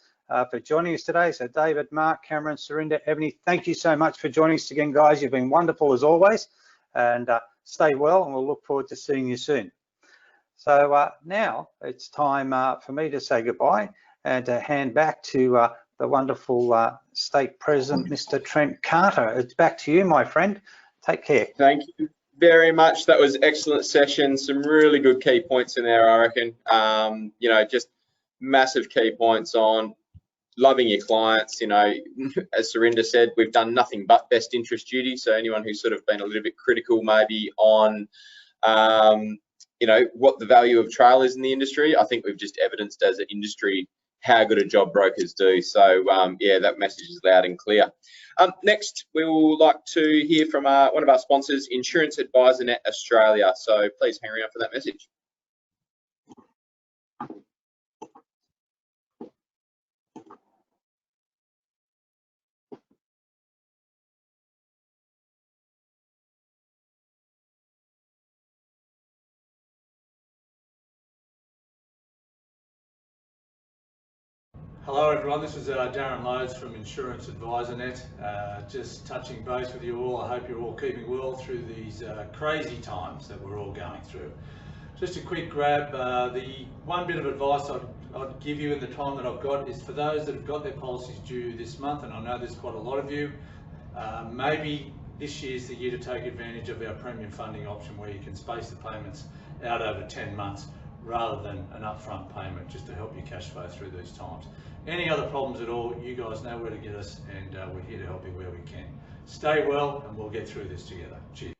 [SPEAKER 5] for joining us today. So David, Mark, Cameron, Surinder, Ebony, thank you so much for joining us again, guys. You've been wonderful as always. And stay well, and we'll look forward to seeing you soon. So now it's time for me to say goodbye and to hand back to the wonderful State President, Mr. Trent Carter. It's back to you, my friend. Take care.
[SPEAKER 1] Thank you very much. That was an excellent session. Some really good key points in there, I reckon. Just massive key points on loving your clients. As Surinder said, we've done nothing but best interest duty. So anyone who's sort of been a little bit critical maybe on, what the value of trail is in the industry, I think we've just evidenced as an industry how good a job brokers do. So yeah, that message is loud and clear. Next, we will like to hear from one of our sponsors, Insurance Advisor Net Australia. So please hang around for that message.
[SPEAKER 11] Hello everyone, this is Darren Lodes from Insurance Advisor Net. Just touching base with you all. I hope you're all keeping well through these crazy times that we're all going through. Just a quick grab, the one bit of advice I'd give you in the time that I've got is for those that have got their policies due this month, and I know there's quite a lot of you, maybe this year's the year to take advantage of our premium funding option where you can space the payments out over 10 months rather than an upfront payment, just to help you cash flow through these times. Any other problems at all, you guys know where to get us, and we're here to help you where we can. Stay well, and we'll get through this together. Cheers.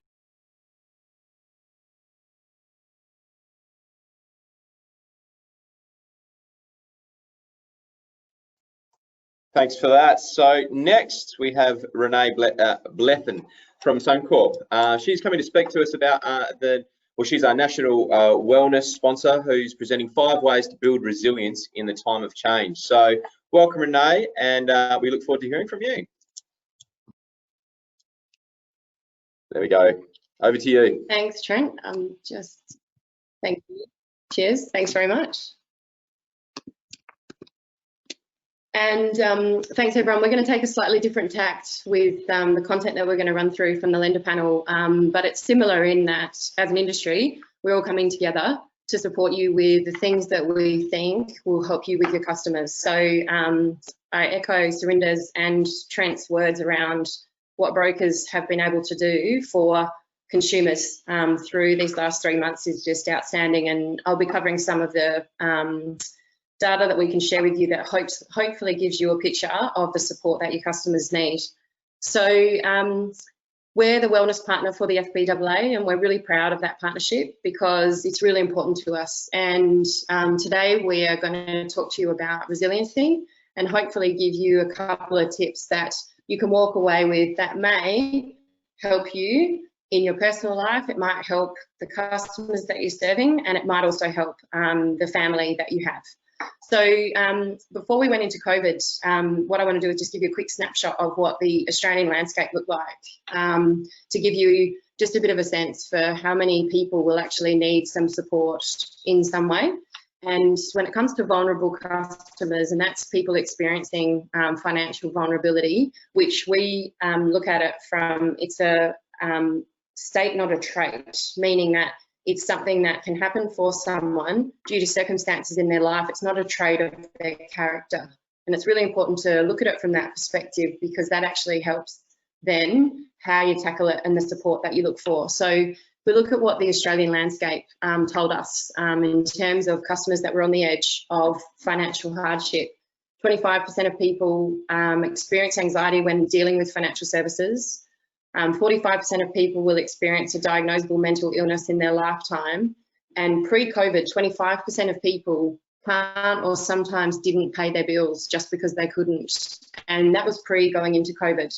[SPEAKER 1] Thanks for that. So next we have Renee Bleffen from Suncorp. She's coming to speak to us about she's our national wellness sponsor who's presenting 5 ways to build resilience in the time of change. So welcome, Renee, and we look forward to hearing from you. There we go. Over to you.
[SPEAKER 12] Thanks, Trent. Thank you. Cheers. Thanks very much. And thanks, everyone. We're going to take a slightly different tact with the content that we're going to run through from the lender panel, but it's similar in that as an industry, we're all coming together to support you with the things that we think will help you with your customers. So I echo Surinder's and Trent's words around what brokers have been able to do for consumers through these last 3 months is just outstanding. And I'll be covering some of the data that we can share with you that hopefully gives you a picture of the support that your customers need. So we're the wellness partner for the FBAA, and we're really proud of that partnership because it's really important to us. And today we are going to talk to you about resiliency and hopefully give you a couple of tips that you can walk away with that may help you in your personal life. It might help the customers that you're serving, and it might also help the family that you have. So before we went into COVID, what I want to do is just give you a quick snapshot of what the Australian landscape looked like to give you just a bit of a sense for how many people will actually need some support in some way. And when it comes to vulnerable customers, and that's people experiencing financial vulnerability, which we look at it from, it's a state, not a trait, meaning that it's something that can happen for someone due to circumstances in their life. It's not a trait of their character. And it's really important to look at it from that perspective because that actually helps then how you tackle it and the support that you look for. So we look at what the Australian landscape told us in terms of customers that were on the edge of financial hardship. 25% of people experience anxiety when dealing with financial services. 45% of people will experience a diagnosable mental illness in their lifetime. And pre-COVID, 25% of people can't or sometimes didn't pay their bills just because they couldn't. And that was pre-going into COVID.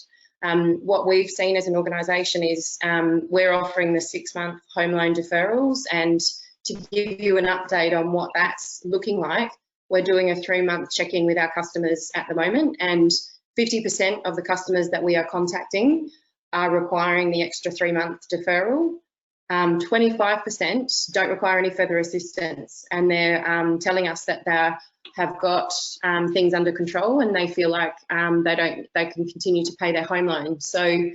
[SPEAKER 12] What we've seen as an organisation is we're offering the 6-month home loan deferrals, and to give you an update on what that's looking like, we're doing a 3-month check-in with our customers at the moment, and 50% of the customers that we are contacting are requiring the extra 3-month deferral. 25% don't require any further assistance, and they're telling us that they have got things under control and they feel like they can continue to pay their home loan. So the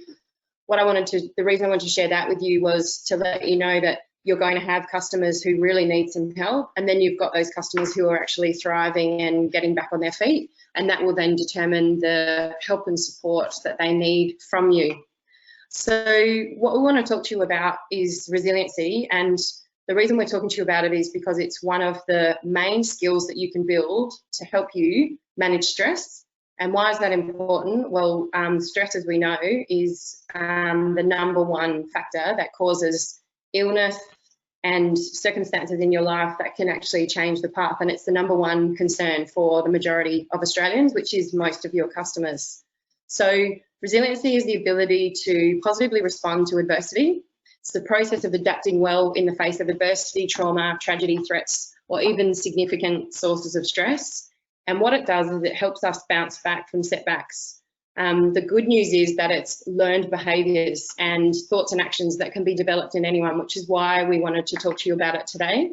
[SPEAKER 12] reason I wanted to share that with you was to let you know that you're going to have customers who really need some help, and then you've got those customers who are actually thriving and getting back on their feet, and that will then determine the help and support that they need from you. So what we want to talk to you about is resiliency, and the reason we're talking to you about it is because it's one of the main skills that you can build to help you manage stress. And why is that important? Well, stress, as we know, is the #1 factor that causes illness and circumstances in your life that can actually change the path, and it's the #1 concern for the majority of Australians, which is most of your customers. So resiliency is the ability to positively respond to adversity. It's the process of adapting well in the face of adversity, trauma, tragedy, threats, or even significant sources of stress. And what it does is it helps us bounce back from setbacks. The good news is that it's learned behaviours and thoughts and actions that can be developed in anyone, which is why we wanted to talk to you about it today.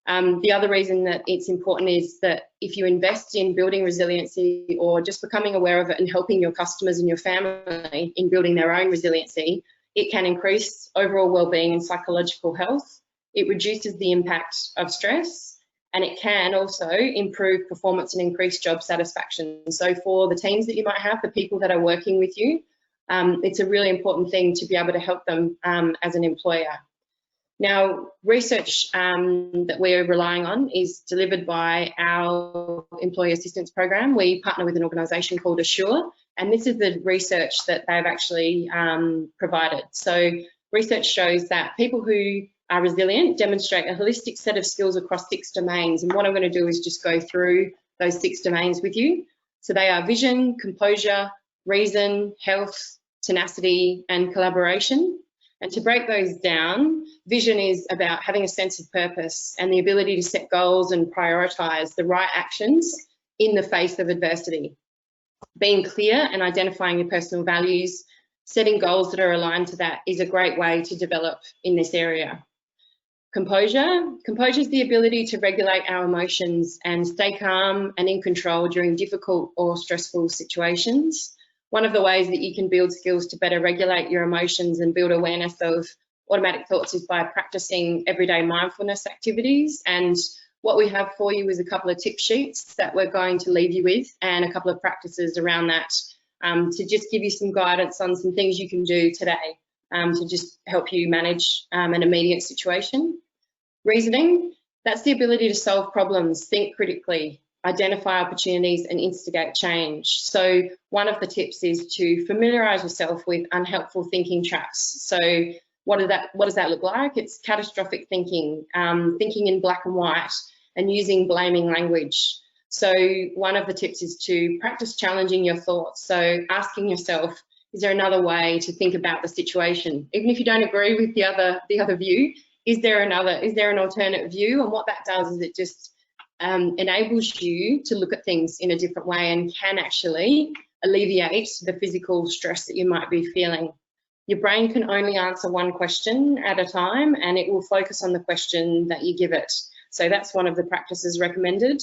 [SPEAKER 12] The other reason that it's important is that if you invest in building resiliency or just becoming aware of it and helping your customers and your family in building their own resiliency, it can increase overall well-being and psychological health. It reduces the impact of stress, and it can also improve performance and increase job satisfaction. So for the teams that you might have, the people that are working with you, it's a really important thing to be able to help them as an employer. Now, research that we're relying on is delivered by our Employee Assistance Program. We partner with an organisation called Assure, and this is the research that they've actually provided. So research shows that people who are resilient demonstrate a holistic set of skills across 6 domains, and what I'm going to do is just go through those 6 domains with you. So they are vision, composure, reason, health, tenacity, and collaboration. And to break those down, vision is about having a sense of purpose and the ability to set goals and prioritise the right actions in the face of adversity. Being clear and identifying your personal values, Setting goals that are aligned to that is a great way to develop in this area. Composure. Composure is the ability to regulate our emotions and stay calm and in control during difficult or stressful situations. One of the ways that you can build skills to better regulate your emotions and build awareness of automatic thoughts is by practicing everyday mindfulness activities. And what we have for you is a couple of tip sheets that we're going to leave you with, and a couple of practices around that to just give you some guidance on some things you can do today to just help you manage an immediate situation. Reasoning, that's the ability to solve problems, think critically, identify opportunities and instigate change. So one of the tips is to familiarise yourself with unhelpful thinking traps. So what does that look like? It's catastrophic thinking, thinking in black and white, and using blaming language. So one of the tips is to practice challenging your thoughts. So asking yourself, is there another way to think about the situation? Even if you don't agree with the other view, is there an alternate view? And what that does is it just enables you to look at things in a different way and can actually alleviate the physical stress that you might be feeling. Your brain can only answer one question at a time, and it will focus on the question that you give it. So that's one of the practices recommended.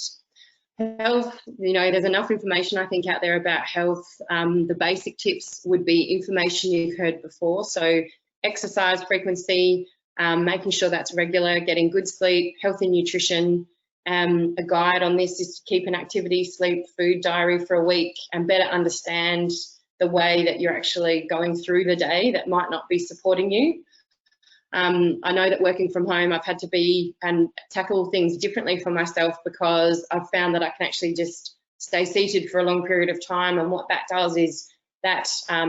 [SPEAKER 12] Health, there's enough information I think out there about health. The basic tips would be information you've heard before. So exercise frequency, making sure that's regular, getting good sleep, healthy nutrition. A guide on this is to keep an activity, sleep, food diary for a week and better understand the way that you're actually going through the day that might not be supporting you. I know that working from home, I've had to be and tackle things differently for myself because I've found that I can actually just stay seated for a long period of time. And what that does is that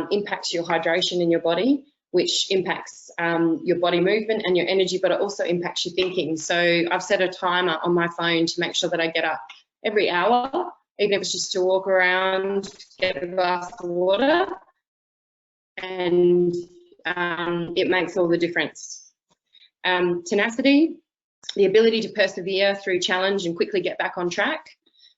[SPEAKER 12] impacts your hydration in your body, which impacts your body movement and your energy, but it also impacts your thinking. So I've set a timer on my phone to make sure that I get up every hour, even if it's just to walk around, get a glass of water, and it makes all the difference. Tenacity, the ability to persevere through challenge and quickly get back on track.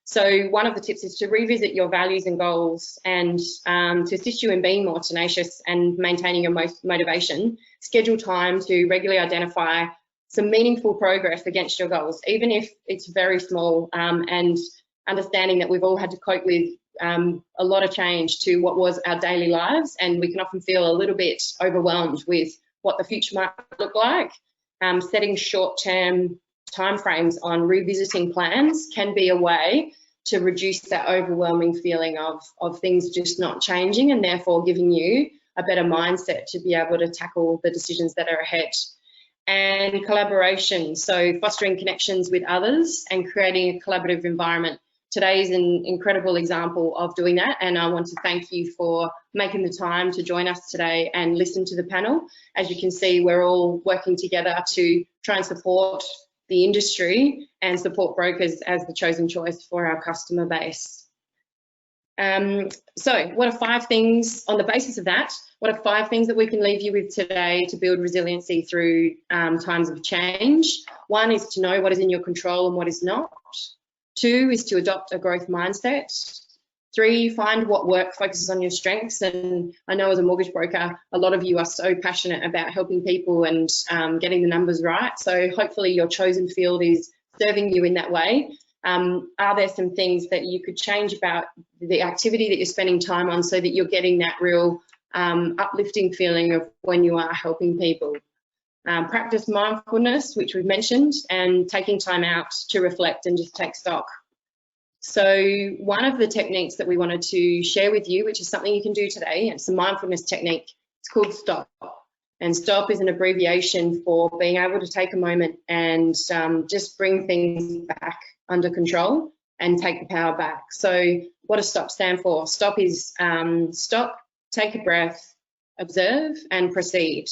[SPEAKER 12] So one of the tips is to revisit your values and goals, and to assist you in being more tenacious and maintaining your motivation, schedule time to regularly identify some meaningful progress against your goals, even if it's very small, and understanding that we've all had to cope with a lot of change to what was our daily lives, and we can often feel a little bit overwhelmed with what the future might look like. Setting short-term timeframes on revisiting plans can be a way to reduce that overwhelming feeling of things just not changing, and therefore giving you a better mindset to be able to tackle the decisions that are ahead. And collaboration, so fostering connections with others and creating a collaborative environment. Today is an incredible example of doing that, and I want to thank you for making the time to join us today and listen to the panel. As you can see, we're all working together to try and support the industry and support brokers as the chosen choice for our customer base. So what are 5 things, on the basis of that, what are 5 things that we can leave you with today to build resiliency through times of change? 1 is to know what is in your control and what is not. 2 is to adopt a growth mindset. 3, find what work focuses on your strengths. And I know as a mortgage broker, a lot of you are so passionate about helping people and getting the numbers right. So hopefully your chosen field is serving you in that way. Are there some things that you could change about the activity that you're spending time on so that you're getting that real uplifting feeling of when you are helping people? Practice mindfulness, which we've mentioned, and taking time out to reflect and just take stock. So one of the techniques that we wanted to share with you, which is something you can do today, it's a mindfulness technique, it's called STOP. And STOP is an abbreviation for being able to take a moment and just bring things back under control and take the power back. So what does STOP stand for? STOP is stop, take a breath, observe and proceed.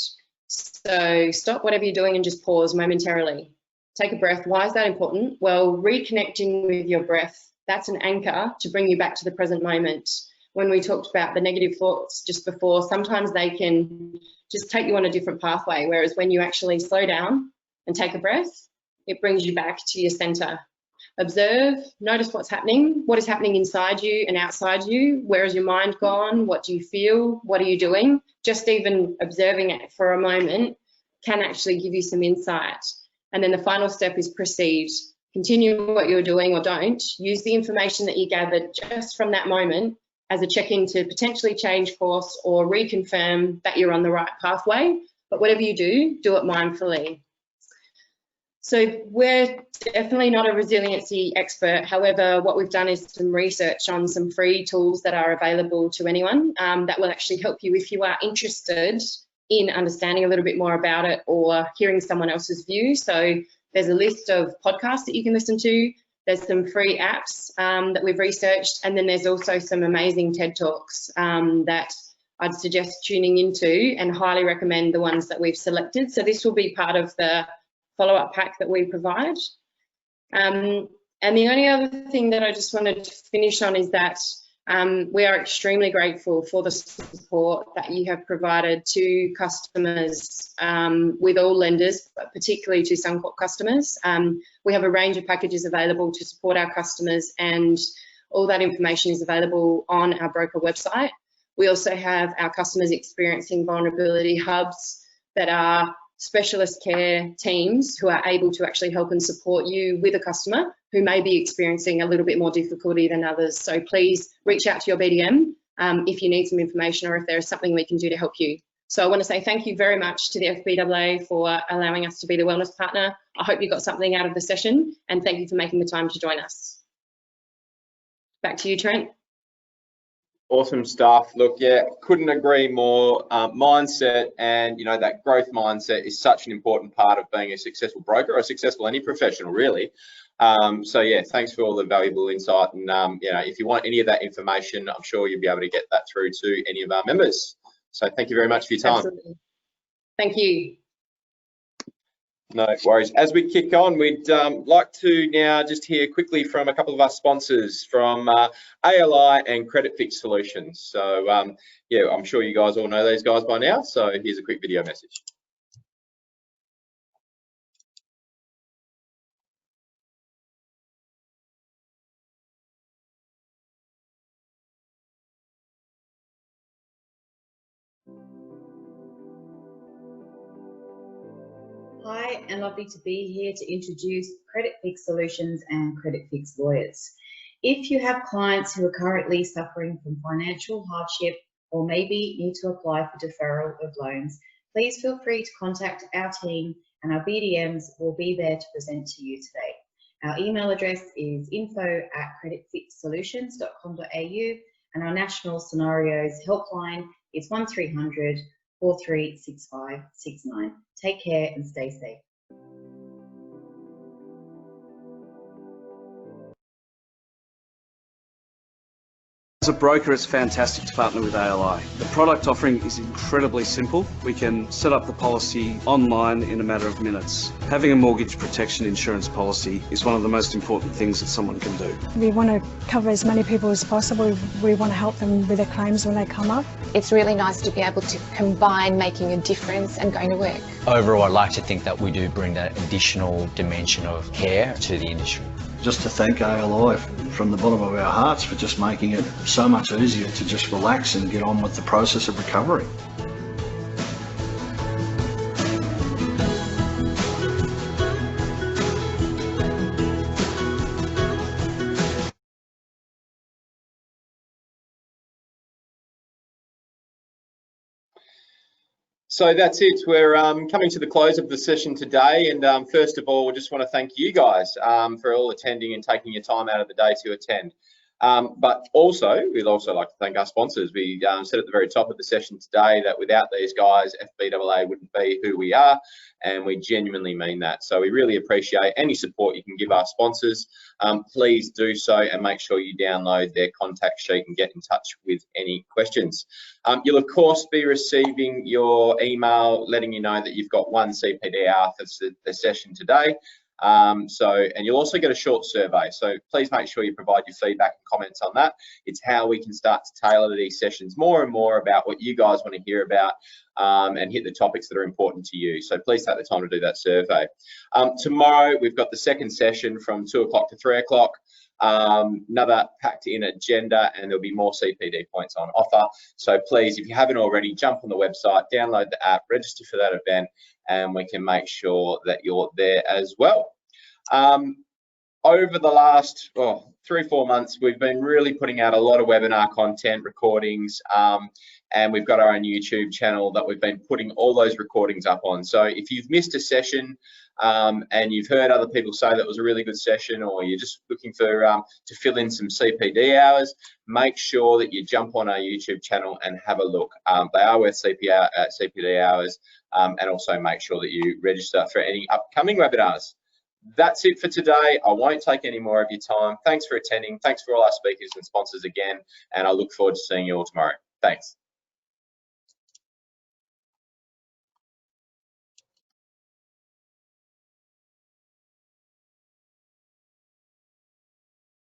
[SPEAKER 12] So stop whatever you're doing and just pause momentarily. Take a breath. Why is that important? Well, reconnecting with your breath, that's an anchor to bring you back to the present moment. When we talked about the negative thoughts just before, sometimes they can just take you on a different pathway, whereas when you actually slow down and take a breath, it brings you back to your center. Observe, notice what's happening, what is happening inside you and outside you. Where has your mind gone? What do you feel? What are you doing? Just even observing it for a moment can actually give you some insight. And then the final step is proceed. Continue what you're doing or don't. Use the information that you gathered just from that moment as a check-in to potentially change course or reconfirm that you're on the right pathway. But whatever you do, do it mindfully. So we're definitely not a resiliency expert. However, what we've done is some research on some free tools that are available to anyone that will actually help you if you are interested in understanding a little bit more about it or hearing someone else's view. So there's a list of podcasts that you can listen to. There's some free apps that we've researched, and then there's also some amazing TED Talks that I'd suggest tuning into, and highly recommend the ones that we've selected. So this will be part of the follow-up pack that we provide. And the only other thing that I just wanted to finish on is that we are extremely grateful for the support that you have provided to customers with all lenders, but particularly to Suncorp customers. We have a range of packages available to support our customers, and all that information is available on our broker website. We also have our customers experiencing vulnerability hubs that are specialist care teams who are able to actually help and support you with a customer who may be experiencing a little bit more difficulty than others. So please reach out to your BDM if you need some information or if there is something we can do to help you. So I want to say thank you very much to the FBAA for allowing us to be the wellness partner. I hope you got something out of the session, and thank you for making the time to join us. Back to you, Trent.
[SPEAKER 1] Awesome stuff. Look, yeah, couldn't agree more. Mindset and, you know, that growth mindset is such an important part of being a successful broker or a successful any professional, really. So yeah, thanks for all the valuable insight. And you know, if you want any of that information, I'm sure you'll be able to get that through to any of our members. So thank you very much for your time.
[SPEAKER 12] Absolutely. Thank you.
[SPEAKER 1] No worries. As we kick on, we'd like to now just hear quickly from a couple of our sponsors from ALI and Credit Fix Solutions. So yeah, I'm sure you guys all know these guys by now. So here's a quick video message.
[SPEAKER 13] Hi, and lovely to be here to introduce Credit Fix Solutions and Credit Fix Lawyers. If you have clients who are currently suffering from financial hardship or maybe need to apply for deferral of loans, please feel free to contact our team, and our BDMs will be there to present to you today. Our email address is info@creditfixsolutions.com.au, and our national scenarios helpline is 1300 436569. Take care and stay safe.
[SPEAKER 14] As a broker, it's fantastic to partner with ALI. The product offering is incredibly simple. We can set up the policy online in a matter of minutes. Having a mortgage protection insurance policy is one of the most important things that someone can do.
[SPEAKER 15] We want to cover as many people as possible. We want to help them with their claims when they come up.
[SPEAKER 16] It's really nice to be able to combine making a difference and going to work.
[SPEAKER 17] Overall, I'd like to think that we do bring that additional dimension of care to the industry.
[SPEAKER 18] Just to thank ALI from the bottom of our hearts for just making it so much easier to just relax and get on with the process of recovery.
[SPEAKER 1] So that's it. We're coming to the close of the session today, and first of all, we just want to thank you guys for all attending and taking your time out of the day to attend. But also, we'd also like to thank our sponsors. We said at the very top of the session today that without these guys, FBAA wouldn't be who we are, and we genuinely mean that. So we really appreciate any support you can give our sponsors. Please do so, and make sure you download their contact sheet and get in touch with any questions. You'll of course be receiving your email letting you know that you've got one CPD hour for the session today. And you'll also get a short survey. So please make sure you provide your feedback and comments on that. It's how we can start to tailor these sessions more and more about what you guys want to hear about and hit the topics that are important to you. So please take the time to do that survey. Tomorrow, we've got the second session from 2 o'clock to 3 o'clock. Another packed in agenda, and there'll be more CPD points on offer. So please, if you haven't already, jump on the website, download the app, register for that event, and we can make sure that you're there as well. Over the last 3 or 4 months, we've been really putting out a lot of webinar content, recordings, and we've got our own YouTube channel that we've been putting all those recordings up on. So if you've missed a session and you've heard other people say that was a really good session, or you're just looking for to fill in some CPD hours, make sure that you jump on our YouTube channel and have a look. They are worth CPD hours, and also make sure that you register for any upcoming webinars. That's it for today. I won't take any more of your time. Thanks for attending. Thanks for all our speakers and sponsors again, and I look forward to seeing you all tomorrow. Thanks.